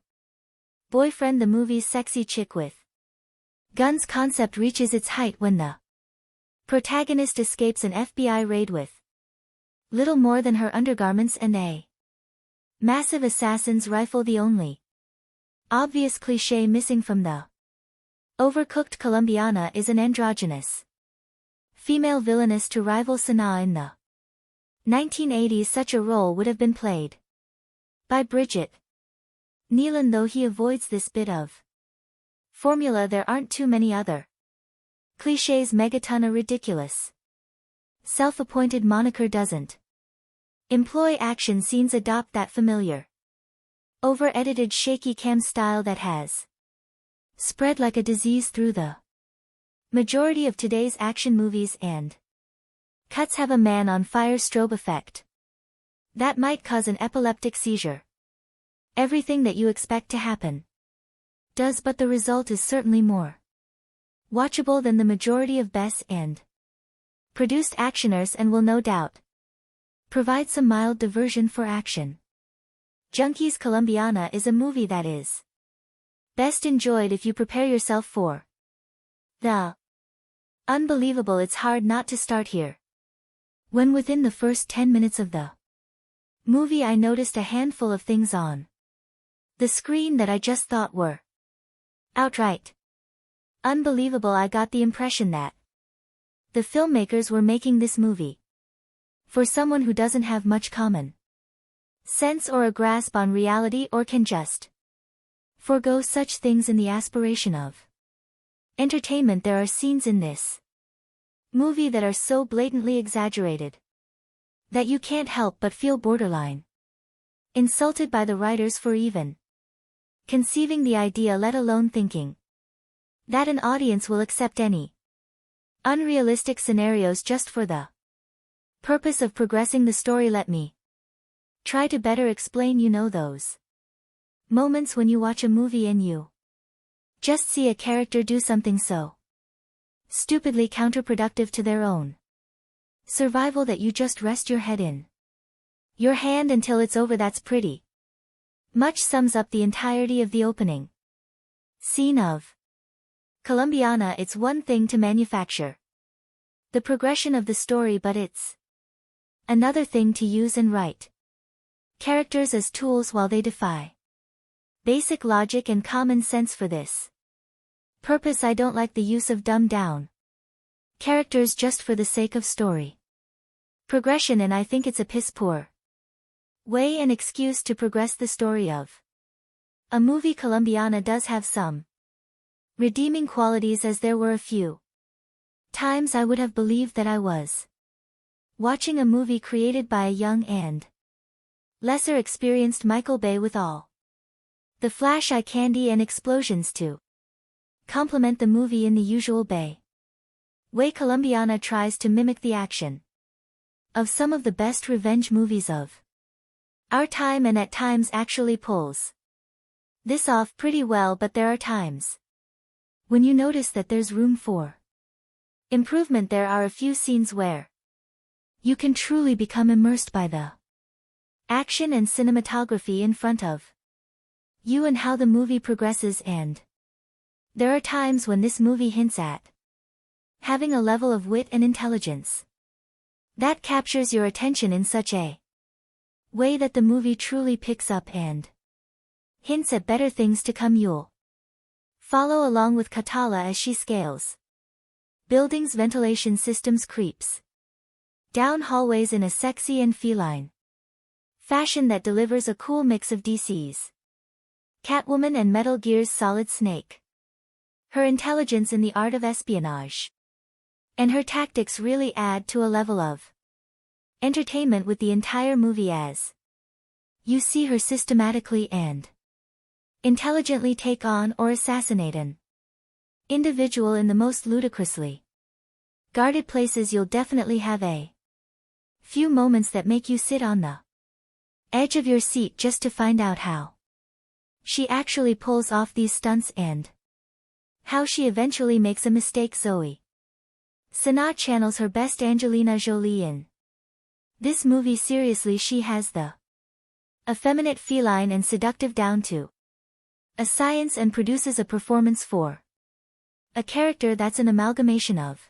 boyfriend. The movie's sexy chick with guns concept reaches its height when the protagonist escapes an FBI raid with little more than her undergarments and a massive assassin's rifle, the only obvious cliché missing from the overcooked Colombiana is an androgynous female villainess to rival Sana in the 1980s. Such a role would have been played by Bridget Nealon, though he avoids this bit of formula. There aren't too many other clichés. Megaton, a ridiculous self-appointed moniker, doesn't employ action scenes, adopt that familiar over-edited shaky cam style that has spread like a disease through the majority of today's action movies, and cuts have a man-on-fire strobe effect that might cause an epileptic seizure. Everything that you expect to happen does, but the result is certainly more watchable than the majority of best and produced actioners, and will no doubt provide some mild diversion for action junkies. Colombiana is a movie that is best enjoyed if you prepare yourself for the unbelievable. It's hard not to start here. When within the first 10 minutes of the movie I noticed a handful of things on the screen that I just thought were outright unbelievable. I got the impression that the filmmakers were making this movie for someone who doesn't have much common sense or a grasp on reality, or can just forgo such things in the aspiration of entertainment. There are scenes in this movie that are so blatantly exaggerated that you can't help but feel borderline insulted by the writers for even conceiving the idea, let alone thinking that an audience will accept any unrealistic scenarios just for the purpose of progressing the story. Let me try to better explain. You know those moments when you watch a movie and you just see a character do something so stupidly counterproductive to their own survival that you just rest your head in your hand until it's over. That's pretty much sums up the entirety of the opening scene of Colombiana. It's one thing to manufacture the progression of the story, but it's another thing to use and write characters as tools while they defy basic logic and common sense. For this purpose, I don't like the use of dumbed down characters just for the sake of story progression, and I think it's a piss poor way and excuse to progress the story of a movie. Colombiana does have some redeeming qualities, as there were a few times I would have believed that I was watching a movie created by a young and lesser experienced Michael Bay, with all the flash, eye candy and explosions to complement the movie in the usual Bay way. Colombiana tries to mimic the action of some of the best revenge movies of our time, and at times actually pulls this off pretty well, but there are times when you notice that there's room for improvement. There are a few scenes where you can truly become immersed by the action and cinematography in front of you and how the movie progresses, and there are times when this movie hints at having a level of wit and intelligence that captures your attention in such a way that the movie truly picks up and hints at better things to come. You'll follow along with Katala as she scales buildings, ventilation systems, creeps down hallways in a sexy and feline fashion that delivers a cool mix of DC's Catwoman and Metal Gear's Solid Snake. Her intelligence in the art of espionage and her tactics really add to a level of entertainment with the entire movie as you see her systematically and intelligently take on or assassinate an individual in the most ludicrously guarded places. You'll definitely have a few moments that make you sit on the edge of your seat just to find out how she actually pulls off these stunts and how she eventually makes a mistake. Zoe Saldana channels her best Angelina Jolie in this movie. Seriously, she has the effeminate, feline and seductive down to a science and produces a performance for a character that's an amalgamation of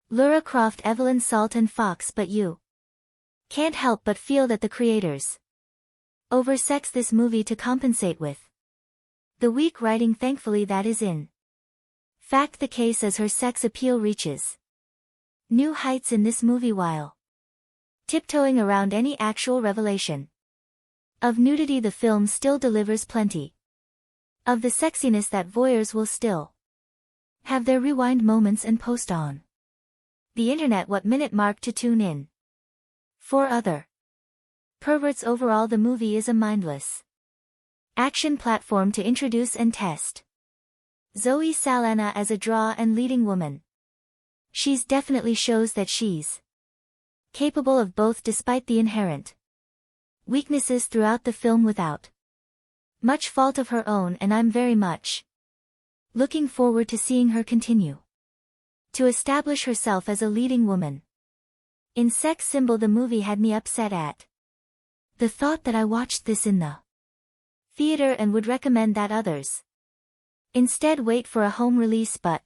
Lara Croft, Evelyn Salt and Fox. But you can't help but feel that the creators oversex this movie to compensate with the weak writing. Thankfully that is in fact the case, as her sex appeal reaches new heights in this movie while tiptoeing around any actual revelation of nudity. The film still delivers plenty of the sexiness that voyeurs will still have their rewind moments and post on the internet what minute mark to tune in for other perverts. Overall, the movie is a mindless action platform to introduce and test Zoe Saldana as a draw and leading woman. She's definitely shows that she's capable of both despite the inherent weaknesses throughout the film without much fault of her own, and I'm very much looking forward to seeing her continue to establish herself as a leading woman in sex symbol. The movie had me upset at the thought that I watched this in the theater and would recommend that others instead wait for a home release, but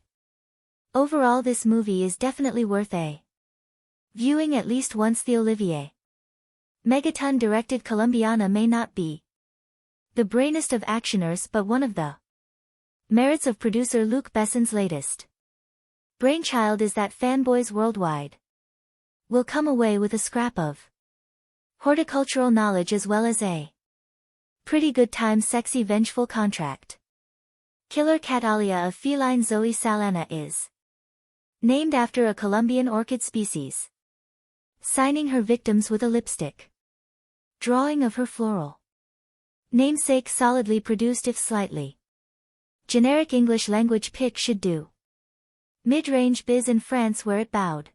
overall this movie is definitely worth a viewing at least once. The Olivier Megaton directed Colombiana may not be the brainiest of actioners, but one of the merits of producer Luc Besson's latest brainchild is that fanboys worldwide will come away with a scrap of horticultural knowledge as well as a pretty good time. Sexy vengeful contract killer Catalia of feline Zoe Saldana is named after a Colombian orchid species, signing her victims with a lipstick drawing of her floral namesake, solidly produced if slightly generic English language pick should do. Mid-range biz in France where it bowed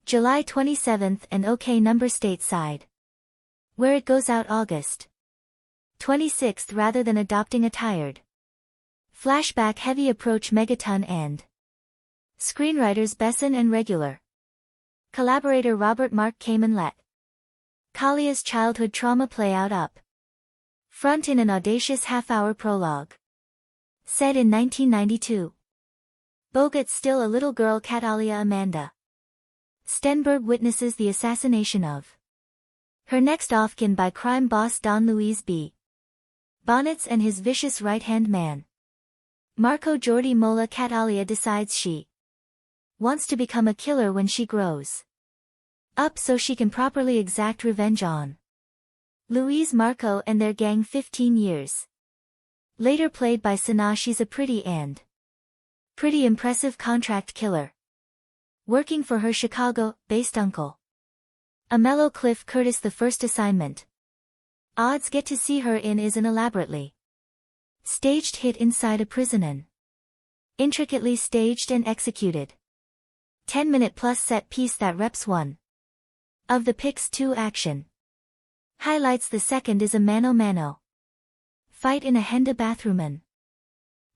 July 27th and OK number stateside where it goes out August 26th rather than adopting a tired flashback heavy approach. Megaton and screenwriters Besson and regular collaborator Robert Mark Kamen let Kalia's childhood trauma play out up front in an audacious half-hour prologue. Set in 1992. Bogart's still a little girl. Catalia Amanda Stenberg witnesses the assassination of her next of kin by crime boss Don Luis B. Bonnets and his vicious right-hand man Marco Jordi Mola. Catalia decides she wants to become a killer when she grows up so she can properly exact revenge on Luis, Marco and their gang. 15 years later, played by Sana, she's a pretty impressive contract killer working for her Chicago-based uncle, a mellow Cliff Curtis. The first assignment odds get to see her in is an elaborately staged hit inside a prison, an intricately staged and executed 10-minute plus set piece that reps one of the Pix 2 action highlights. The second is a mano-mano fight in a Henda bathroom, an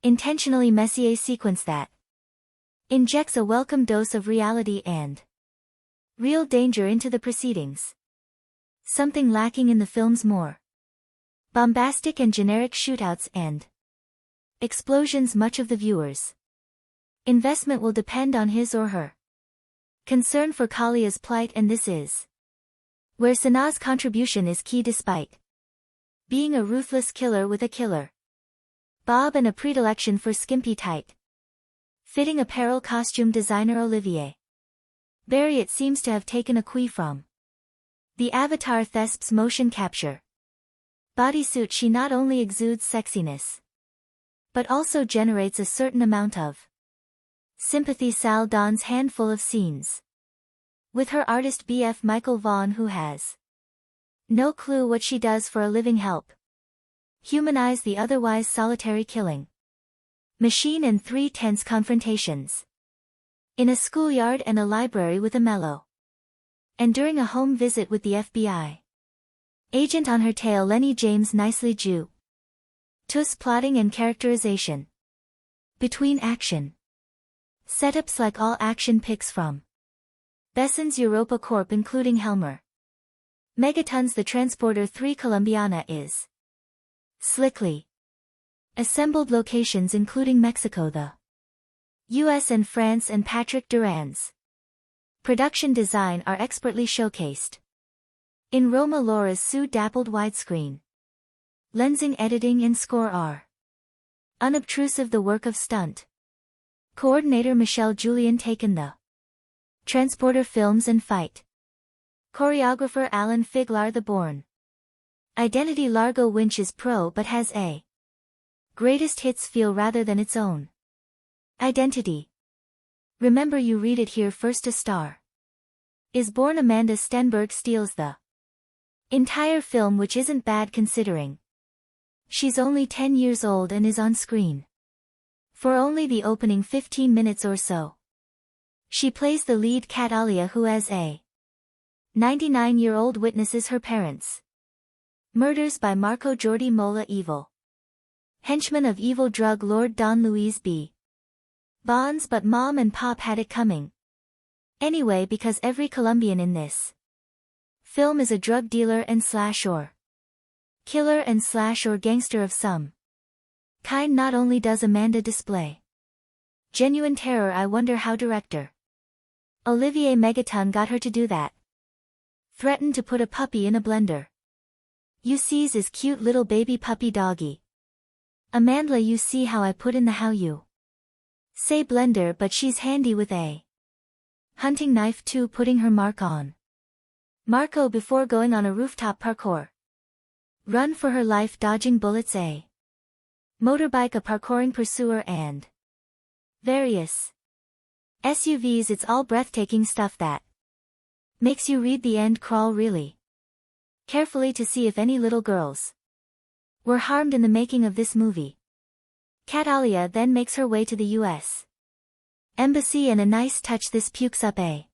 intentionally messy sequence that injects a welcome dose of reality and real danger into the proceedings, something lacking in the film's more bombastic and generic shootouts and explosions. Much of the viewer's investment will depend on his or her concern for Kalia's plight, and this is where Sanaa's contribution is key despite being a ruthless killer with a killer bob and a predilection for skimpy tight fitting apparel. Costume designer Olivier Barriot seems to have taken a cue from the Avatar Thesp's motion capture bodysuit. She not only exudes sexiness, but also generates a certain amount of sympathy. Sal dons handful of scenes with her artist BF Michael Vaughn, who has no clue what she does for a living, help humanize the otherwise solitary killing machine in 3 tense confrontations in a schoolyard and a library with a mellow and during a home visit with the FBI agent on her tail. Lenny James nicely Jew Tuss plotting and characterization between action setups like all action pics from Besson's Europa Corp, including Helmer Megatons. The Transporter 3 Colombiana is slickly assembled locations including Mexico, the US and France, and Patrick Duran's production design are expertly showcased in Roma. Laura's Sue dappled widescreen lensing, editing and score are unobtrusive. The work of stunt coordinator Michelle Julian taken the Transporter films and fight choreographer Alan Figlar. The Bourne identity Largo Winch is pro but has a greatest hits feel rather than its own identity. Remember You Read It Here first. A Star is Born. Amanda Stenberg steals the entire film, which isn't bad considering she's only 10 years old and is on screen for only the opening 15 minutes or so. She plays the lead, Cat Alia, who as a 99-year-old witnesses her parents' murders by Marco Jordi Mola, evil henchman of evil drug lord Don Luis B. Bonds. But Mom and Pop had it coming anyway, because every Colombian in this film is a drug dealer and slash or killer and slash or gangster of some kind. Not only does Amanda display genuine terror, I wonder how director Olivier Megaton got her to do that. Threatened to put a puppy in a blender. You sees is cute little baby puppy doggy. Amandla, you see how I put in the how you say blender, but she's handy with a hunting knife too, putting her mark on Marco before going on a rooftop parkour run for her life, dodging bullets, a motorbike, a parkouring pursuer, and various SUVs. It's all breathtaking stuff that makes you read the end crawl really carefully to see if any little girls were harmed in the making of this movie. Cat Alia then makes her way to the US Embassy, and a nice touch, this pukes up a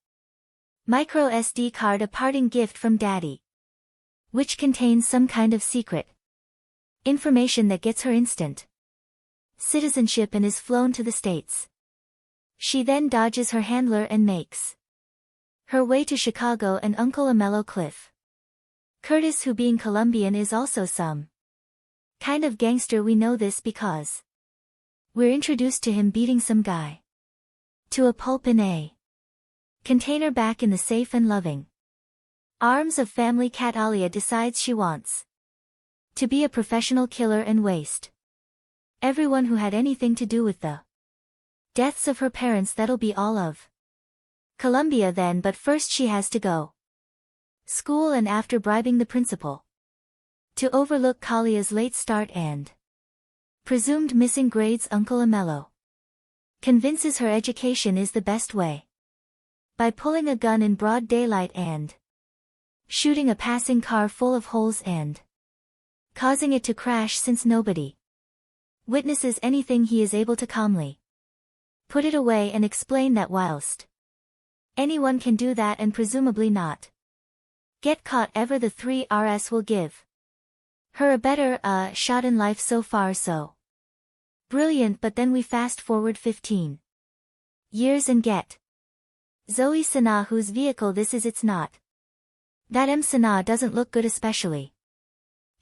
micro SD card, a parting gift from Daddy, which contains some kind of secret information that gets her instant citizenship and is flown to the States. She then dodges her handler and makes her way to Chicago and Uncle Amello Cliff Curtis, who being Colombian is also some kind of gangster. We know this because we're introduced to him beating some guy to a pulp in a container back in the safe and loving arms of family. Cat Alia decides she wants to be a professional killer and waste everyone who had anything to do with the deaths of her parents. That'll be all of Colombia then, but first she has to go school, and after bribing the principal to overlook Kalia's late start and presumed missing grades, Uncle Amello convinces her education is the best way by pulling a gun in broad daylight and shooting a passing car full of holes and causing it to crash. Since nobody witnesses anything, he is able to calmly put it away and explain that whilst anyone can do that and presumably not get caught ever, the 3RS will give her a better, shot in life. So far so brilliant, but then we fast forward 15 years and get Zoe Saldana, whose vehicle this is. It's not that Saldana doesn't look good, especially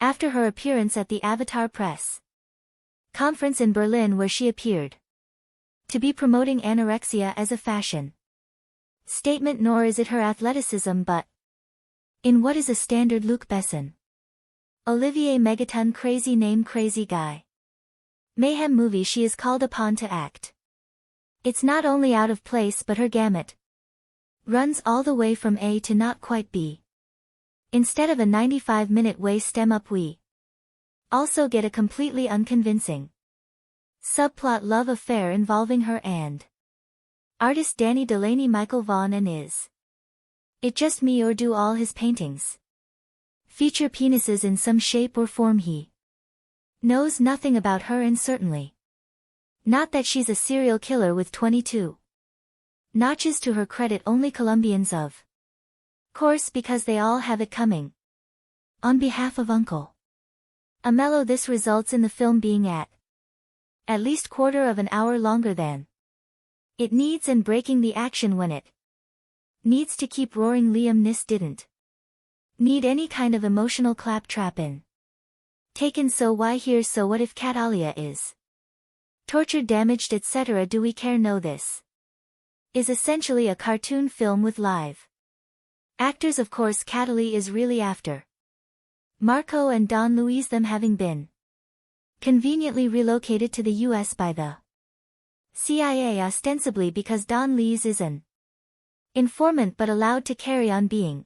after her appearance at the Avatar press conference in Berlin, where she appeared to be promoting anorexia as a fashion statement. Nor is it her athleticism, but In what is a standard Luc Besson, Olivier Megaton crazy name crazy guy mayhem movie she is called upon to act. It's not only out of place but her gamut runs all the way from A to not quite B. Instead of a 95-minute way stem up we also get a completely unconvincing subplot love affair involving her and artist Danny Delaney Michael Vaughan and is it just me or do all his paintings feature penises in some shape or form? He knows nothing about her and certainly not that she's a serial killer with 22 notches to her credit. Only Colombians of course because they all have it coming. On behalf of Uncle Amello, this results in the film being at least quarter of an hour longer than it needs and breaking the action when it needs to keep roaring. Liam Neeson didn't need any kind of emotional claptrap in taken, so why here? So what if Catalia is tortured, damaged, etc.? Do we care? No, this is essentially a cartoon film with live actors. Of course Catalia is really after Marco and Don Luis, them having been conveniently relocated to the US by the CIA ostensibly because Don Luis is an informant but allowed to carry on being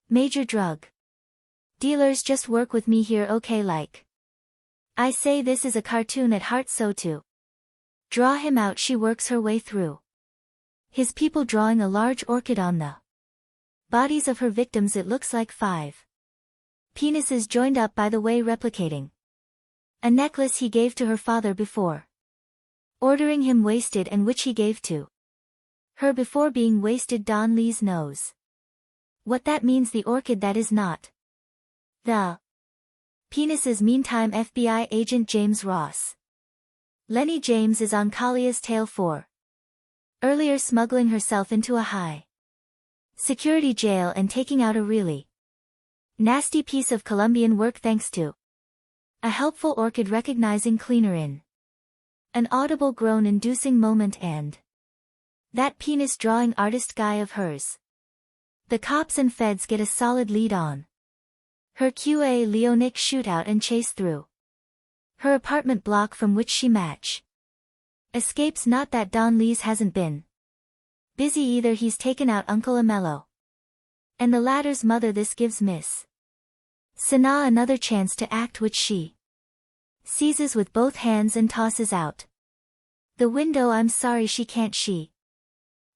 major drug dealers. Just work with me here, okay? Like I say, this is a cartoon at heart, so to draw him out she works her way through his people, drawing a large orchid on the bodies of her victims. It looks like 5 penises joined up, by the way, replicating a necklace he gave to her father before ordering him wasted, and which he gave to her before being wasted. Don Luis knows what that means. The orchid, that is not the penises. Meantime, FBI agent James Ross Lenny James is on Kalia's tail for earlier smuggling herself into a high security jail and taking out a really nasty piece of Colombian work thanks to a helpful orchid recognizing cleaner in an audible groan-inducing moment and that penis drawing artist guy of hers. The cops and feds get a solid lead on her QA Leonic shootout and chase through her apartment block from which she match escapes. Not that Don Luis hasn't been busy either. He's taken out Uncle Amello and the latter's mother. This gives Miss Sana another chance to act, which she seizes with both hands and tosses out the window. I'm sorry, she can't. She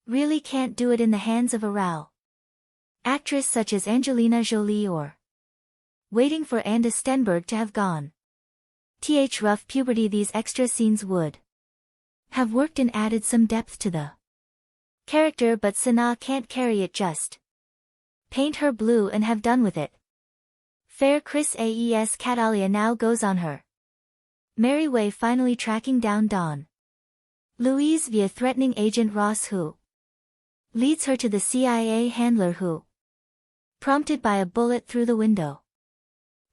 really can't do it in the hands of a raw actress such as Angelina Jolie or waiting for Anna Stenberg to have gone rough puberty. These extra scenes would have worked and added some depth to the character, but Sana can't carry it. Just paint her blue and have done with it. Fair Chris AES Catalia now goes on her merry way, finally tracking down Don Luis via threatening agent Ross, who leads her to the CIA handler who, prompted by a bullet through the window,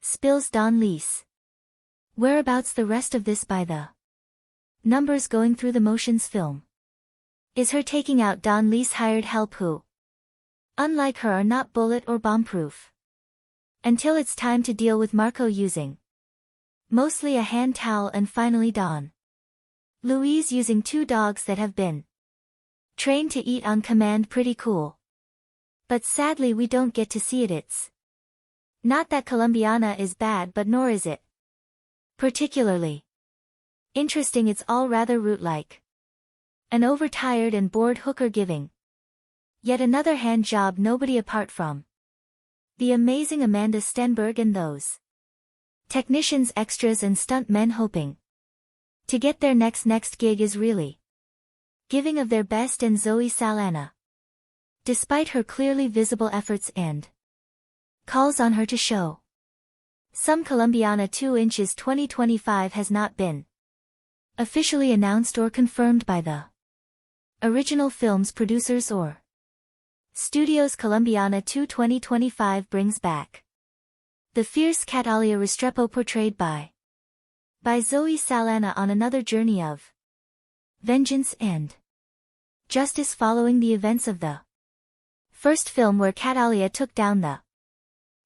spills Don Luis whereabouts. The rest of this by the numbers going through the motions film is her taking out Don Luis' hired help who, unlike her, are not bullet or bomb-proof, until it's time to deal with Marco using mostly a hand towel, and finally Don Luis using 2 dogs that have been trained to eat on command. Pretty cool. But sadly we don't get to see it. It's not that Colombiana is bad, but nor is it particularly interesting. It's all rather root-like. An overtired and bored hooker giving yet another hand job nobody apart from the amazing Amanda Stenberg and those technicians, extras and stunt men hoping to get their next gig is really giving of their best. And Zoe Saldana, despite her clearly visible efforts and calls on her to show some Colombiana 2 inches 2025, has not been officially announced or confirmed by the original film's producers or studios. Colombiana 2 2025 brings back the fierce Catalia Restrepo portrayed by Zoe Saldana on another journey of vengeance and justice following the events of the first film, where Catalia took down the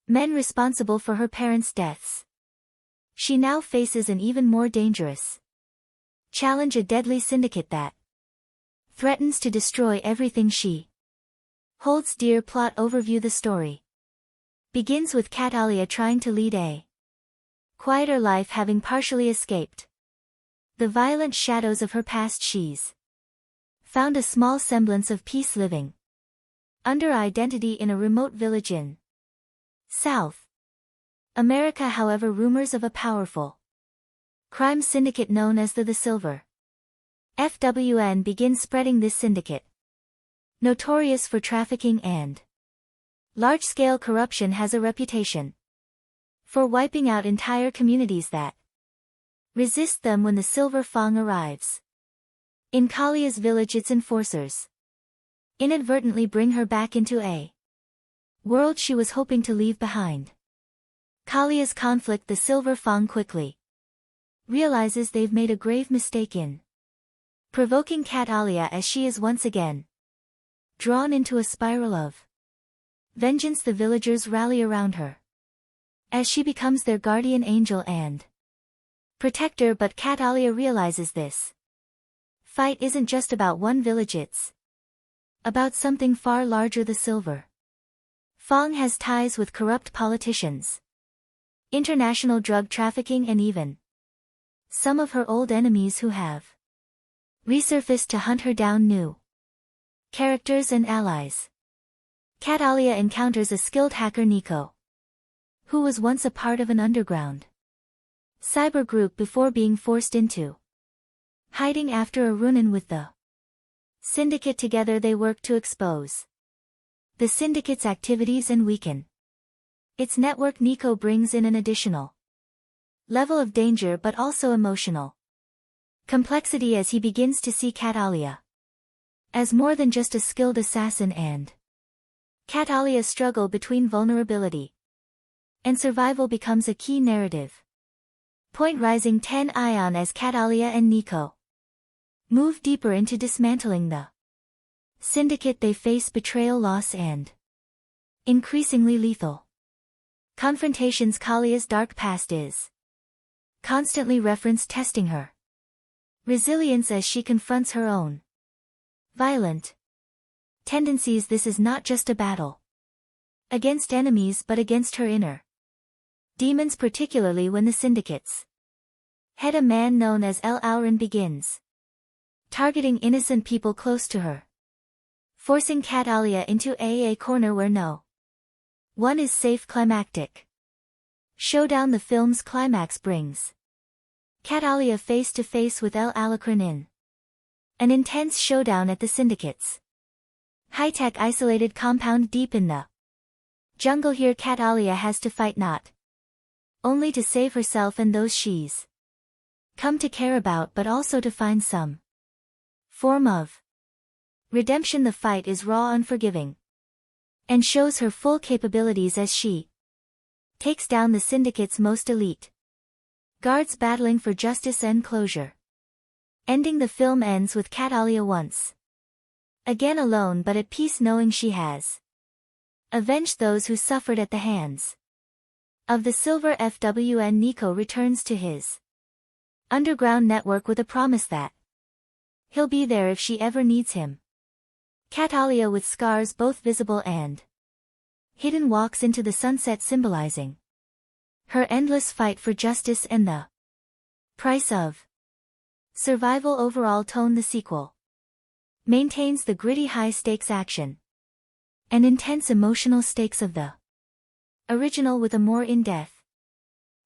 men responsible for her parents' deaths. She now faces an even more dangerous challenge, a deadly syndicate that threatens to destroy everything she holds dear. Plot overview. The story begins with Catalia trying to lead a quieter life, having partially escaped the violent shadows of her past. She's found a small semblance of peace, living under identity in a remote village in South America. However, rumors of a powerful crime syndicate known as the Silver FWN begin spreading. This syndicate, notorious for trafficking and large-scale corruption, has a reputation for wiping out entire communities that resist them. When the Silver Fang arrives in Kalia's village, its enforcers inadvertently bring her back into a world she was hoping to leave behind. Kalia's conflict. The Silver Fang quickly realizes they've made a grave mistake in provoking Catalia, as she is once again drawn into a spiral of vengeance. The villagers rally around her as she becomes their guardian angel and protector, but Catalia realizes this fight isn't just about one village, it's about something far larger. The Silver Fang has ties with corrupt politicians, international drug trafficking, and even some of her old enemies who have resurfaced to hunt her down. New characters and allies. Catalia encounters a skilled hacker, Nico, who was once a part of an underground cyber group before being forced into hiding after a run-in with the syndicate. Together they work to expose the syndicate's activities and weaken its network. Nico brings in an additional level of danger, but also emotional complexity, as he begins to see Catalia as more than just a skilled assassin, and Catalia's struggle between vulnerability and survival becomes a key narrative point. Rising 10 Ion as Catalia and Nico move deeper into dismantling the syndicate, they face betrayal, loss, and increasingly lethal confrontations. Kalia's dark past is constantly referenced, testing her resilience as she confronts her own violent tendencies. This is not just a battle against enemies, but against her inner demons, particularly when the syndicate's head, a man known as El Auron, begins targeting innocent people close to her, forcing Catalia into a corner where no one is safe. Climactic showdown. The film's climax brings Catalia face to face with El Alacrán in an intense showdown at the syndicate's high-tech isolated compound deep in the jungle. Here Catalia has to fight not only to save herself and those she's come to care about, but also to find some form of redemption. The fight is raw, unforgiving, and shows her full capabilities as she takes down the syndicate's most elite guards, battling for justice and closure. Ending. The film ends with Catalia once again alone, but at peace, knowing she has avenged those who suffered at the hands of the Silver FWN. Nico returns to his underground network with a promise that he'll be there if she ever needs him. Catalia, with scars both visible and hidden, walks into the sunset, symbolizing her endless fight for justice and the price of survival. Overall tone. The sequel maintains the gritty, high-stakes action and intense emotional stakes of the original, with a more in-depth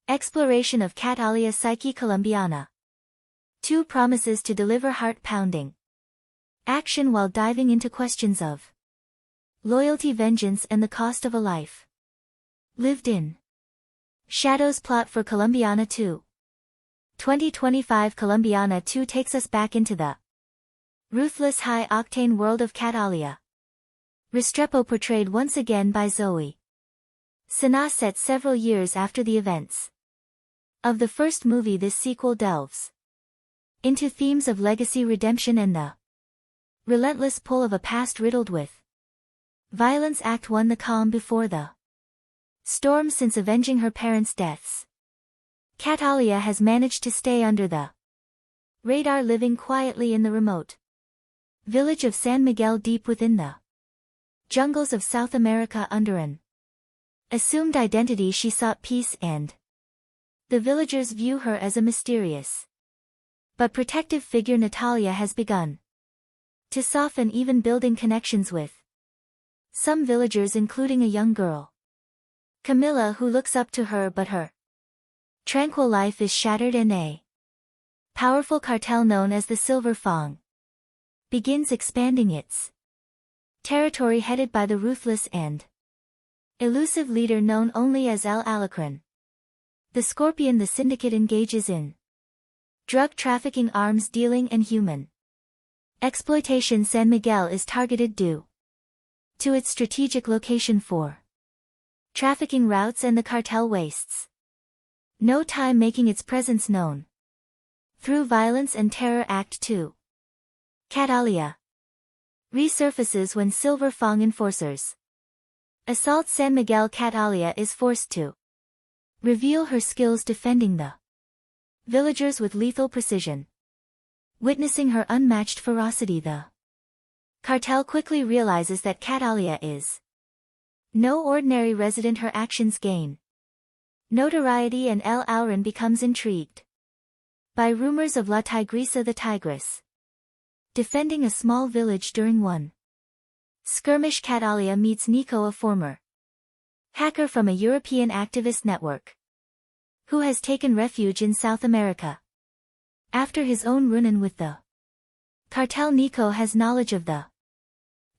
exploration of Catalia's psyche. Colombiana 2 promises to deliver heart-pounding action while diving into questions of loyalty, vengeance, and the cost of a life lived in shadows. Plot for Colombiana 2. 2025. Colombiana 2 takes us back into the ruthless, high-octane world of Catalia Restrepo, portrayed once again by Zoe Saldana, set several years after the events of the first movie. This sequel delves into themes of legacy, redemption, and the relentless pull of a past riddled with violence. Act 1. The calm before the storm since avenging her parents' deaths. Catalia has managed to stay under the radar, living quietly in the remote village of San Miguel deep within the jungles of South America. Under an assumed identity she sought peace, and the villagers view her as a mysterious but protective figure. Natalia has begun to soften, even building connections with some villagers, including a young girl, Camilla, who looks up to her, but her tranquil life is shattered, and a powerful cartel known as the Silver Fang begins expanding its territory, headed by the ruthless and elusive leader known only as El Alacrán. The Scorpion. The syndicate engages in drug trafficking, arms dealing, and human exploitation. San Miguel is targeted due to its strategic location for trafficking routes, and the cartel wastes no time making its presence known through violence and terror. Act 2. Catalia resurfaces when Silver Fang enforcers assault San Miguel. Catalia is forced to reveal her skills defending the villagers with lethal precision. Witnessing her unmatched ferocity, the cartel quickly realizes that Catalia is no ordinary resident. Her actions gain notoriety, and El Alacrán becomes intrigued by rumors of La Tigresa, the Tigress, defending a small village. During one skirmish, Catalia meets Nico, a former hacker from a European activist network who has taken refuge in South America after his own run-in with the cartel. Nico has knowledge of the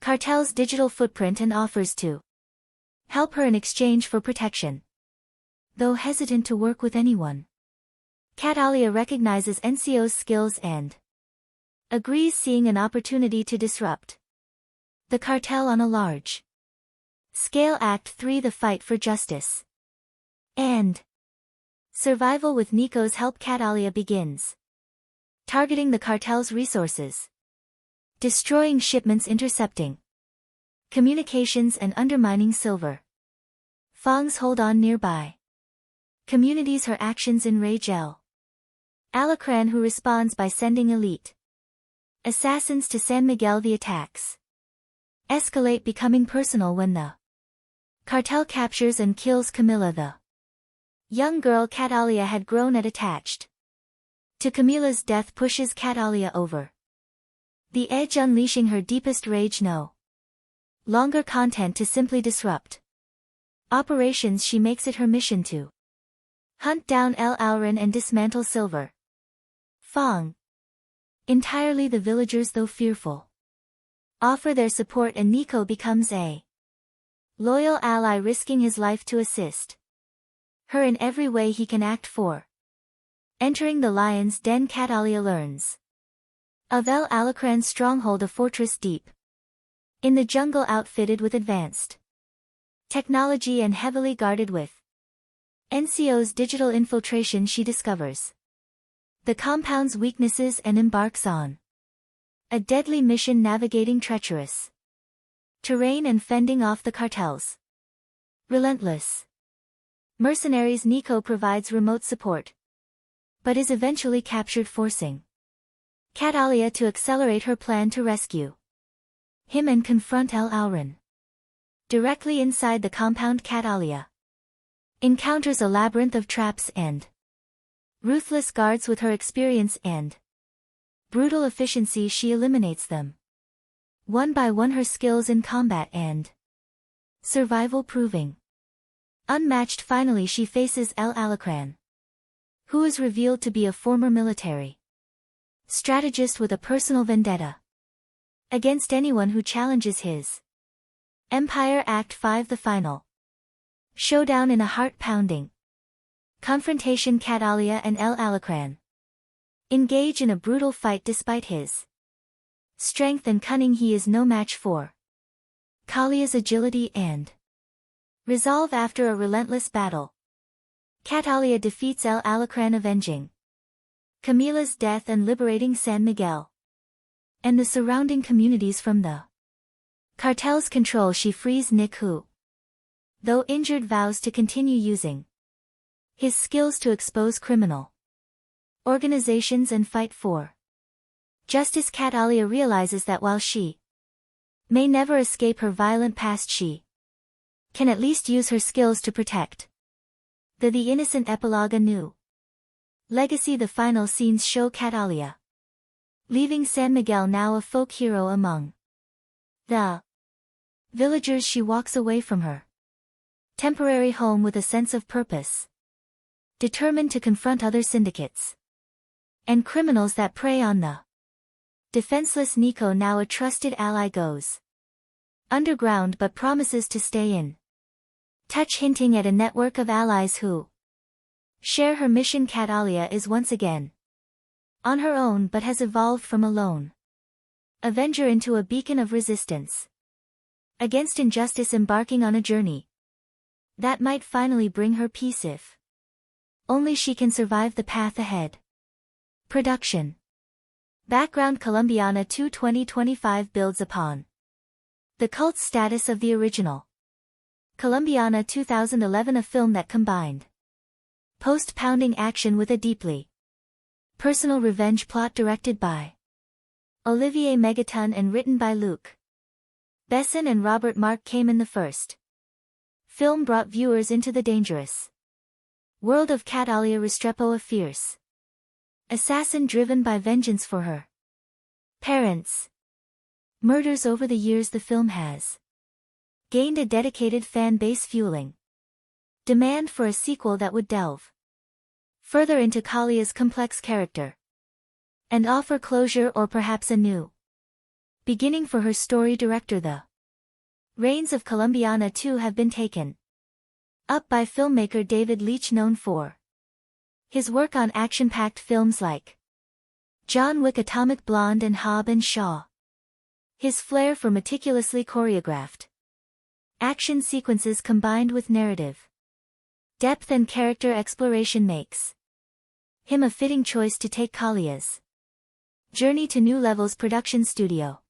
cartel's digital footprint and offers to help her in exchange for protection. Though hesitant to work with anyone, Catalia recognizes NCO's skills and agrees, seeing an opportunity to disrupt the cartel on a large scale. Act 3. The fight for justice and survival. With Nico's help, Catalia begins targeting the cartel's resources, destroying shipments, intercepting communications, and undermining Silver Fang's hold on nearby communities. Her actions enrage El Alacrán, who responds by sending elite assassins to San Miguel. The attacks escalate, becoming personal when the cartel captures and kills Camilla, the young girl Catalia had grown at. Attached to Camilla's death pushes Catalia over the edge, unleashing her deepest rage. No longer content to simply disrupt operations, she makes it her mission to hunt down El Alacrán and dismantle Silver Fang entirely. The villagers, though fearful, offer their support, and Nico becomes a loyal ally, risking his life to assist her in every way he can. Act 4. Entering the Lion's Den. Catalia learns of El Alacrán's stronghold, a fortress deep in the jungle, outfitted with advanced technology and heavily guarded with NCO's digital infiltration. She discovers the compound's weaknesses and embarks on a deadly mission, navigating treacherous terrain and fending off the cartel's relentless mercenaries. Nico provides remote support, but is eventually captured, forcing Catalia to accelerate her plan to rescue him and confront El Alacrán. Directly inside the compound, Catalia encounters a labyrinth of traps and ruthless guards. With her experience and brutal efficiency, she eliminates them one by one, her skills in combat and survival proving unmatched. Finally, she faces El Alacrán, who is revealed to be a former military strategist with a personal vendetta against anyone who challenges his empire. Act 5. The final showdown. In a heart-pounding confrontation, Catalia and El Alacrán engage in a brutal fight. Despite his strength and cunning, he is no match for Calia's agility and resolve. After a relentless battle, Catalia defeats El Alacrán, avenging Camilla's death and liberating San Miguel and the surrounding communities from the cartel's control. She frees Nick, who though injured vows to continue using his skills to expose criminal organizations and fight for justice. Catalia realizes that while she may never escape her violent past, she can at least use her skills to protect the innocent. Epilogue: A New Legacy. The final scenes show Catalia leaving San Miguel, now a folk hero among the villagers. She walks away from her temporary home with a sense of purpose, determined to confront other syndicates and criminals that prey on the defenseless. Nico, now a trusted ally, goes underground but promises to stay in touch, hinting at a network of allies who share her mission. Catalia is once again on her own but has evolved from a lone avenger into a beacon of resistance against injustice, embarking on a journey that might finally bring her peace if only she can survive the path ahead. Production background: Colombiana 2 2025 builds upon the cult status of the original Colombiana 2011, a film that combined post-pounding action with a deeply personal revenge plot. Directed by Olivier Megaton and written by Luc Besson and Robert Mark Kamen, the first film brought viewers into the dangerous world of Catalia Restrepo, a fierce assassin driven by vengeance for her parents' murders. Over the years, the film has gained a dedicated fan base, fueling demand for a sequel that would delve further into Calia's complex character and offer closure, or perhaps a new beginning for her story. Director: The reins of Colombiana 2 have been taken up by filmmaker David Leitch, known for his work on action-packed films like John Wick, Atomic Blonde and Hobbs and Shaw. His flair for meticulously choreographed action sequences combined with narrative depth and character exploration makes him a fitting choice to take Calia's journey to new levels. Production studio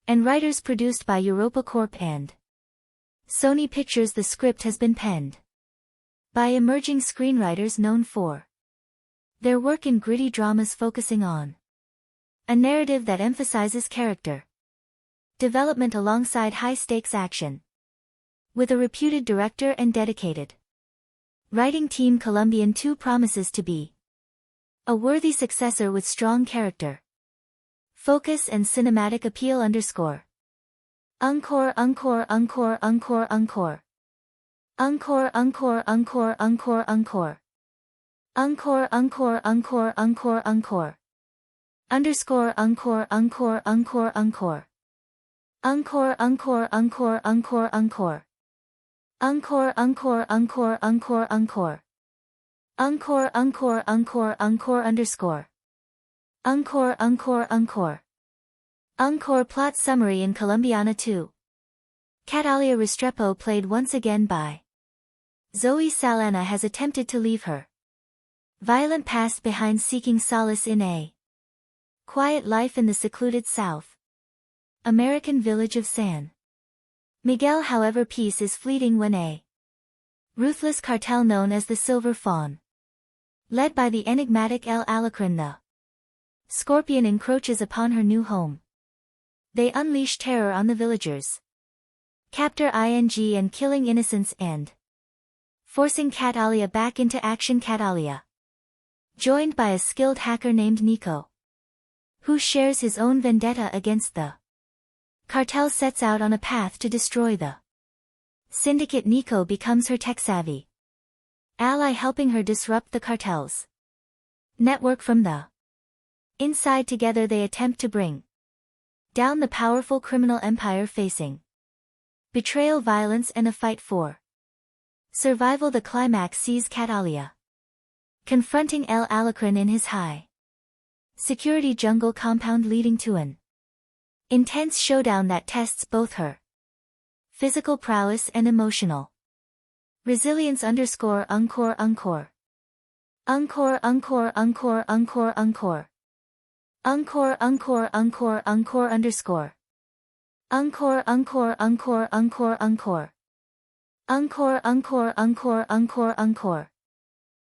and writers: produced by Europa Corp and Sony Pictures. The script has been penned by emerging screenwriters known for their work in gritty dramas, focusing on a narrative that emphasizes character development alongside high-stakes action. With a reputed director and dedicated writing team, Colombian 2 promises to be a worthy successor with strong character focus and cinematic appeal. Encore encore encore encore encore encore encore encore encore encore encore encore encore encore encore underscore encore encore encore encore encore encore encore encore encore encore encore encore encore encore encore encore encore encore underscore encore encore encore encore. Plot summary: in Colombiana 2, Catalia Restrepo, played once again by Zoe Saldana, has attempted to leave her violent past behind, seeking solace in a quiet life in the secluded South American village of San Miguel. However, peace is fleeting when a ruthless cartel known as the Silver Fawn, led by the enigmatic El Alacrán the Scorpion, encroaches upon her new home. They unleash terror on the villagers, capture and killing innocents and forcing Catalia back into action. Catalia, joined by a skilled hacker named Nico, who shares his own vendetta against the cartel, sets out on a path to destroy the syndicate. Nico becomes her tech-savvy ally, helping her disrupt the cartel's network from the inside. Together they attempt to bring down the powerful criminal empire, facing betrayal, violence and a fight for survival. The climax sees Catalia confronting El Alacrán in his high security jungle compound, leading to an intense showdown that tests both her physical prowess and emotional resilience. Encore encore encore encore encore encore encore encore encore encore encore encore underscore encore encore encore encore encore Encore, encore, encore, encore, encore.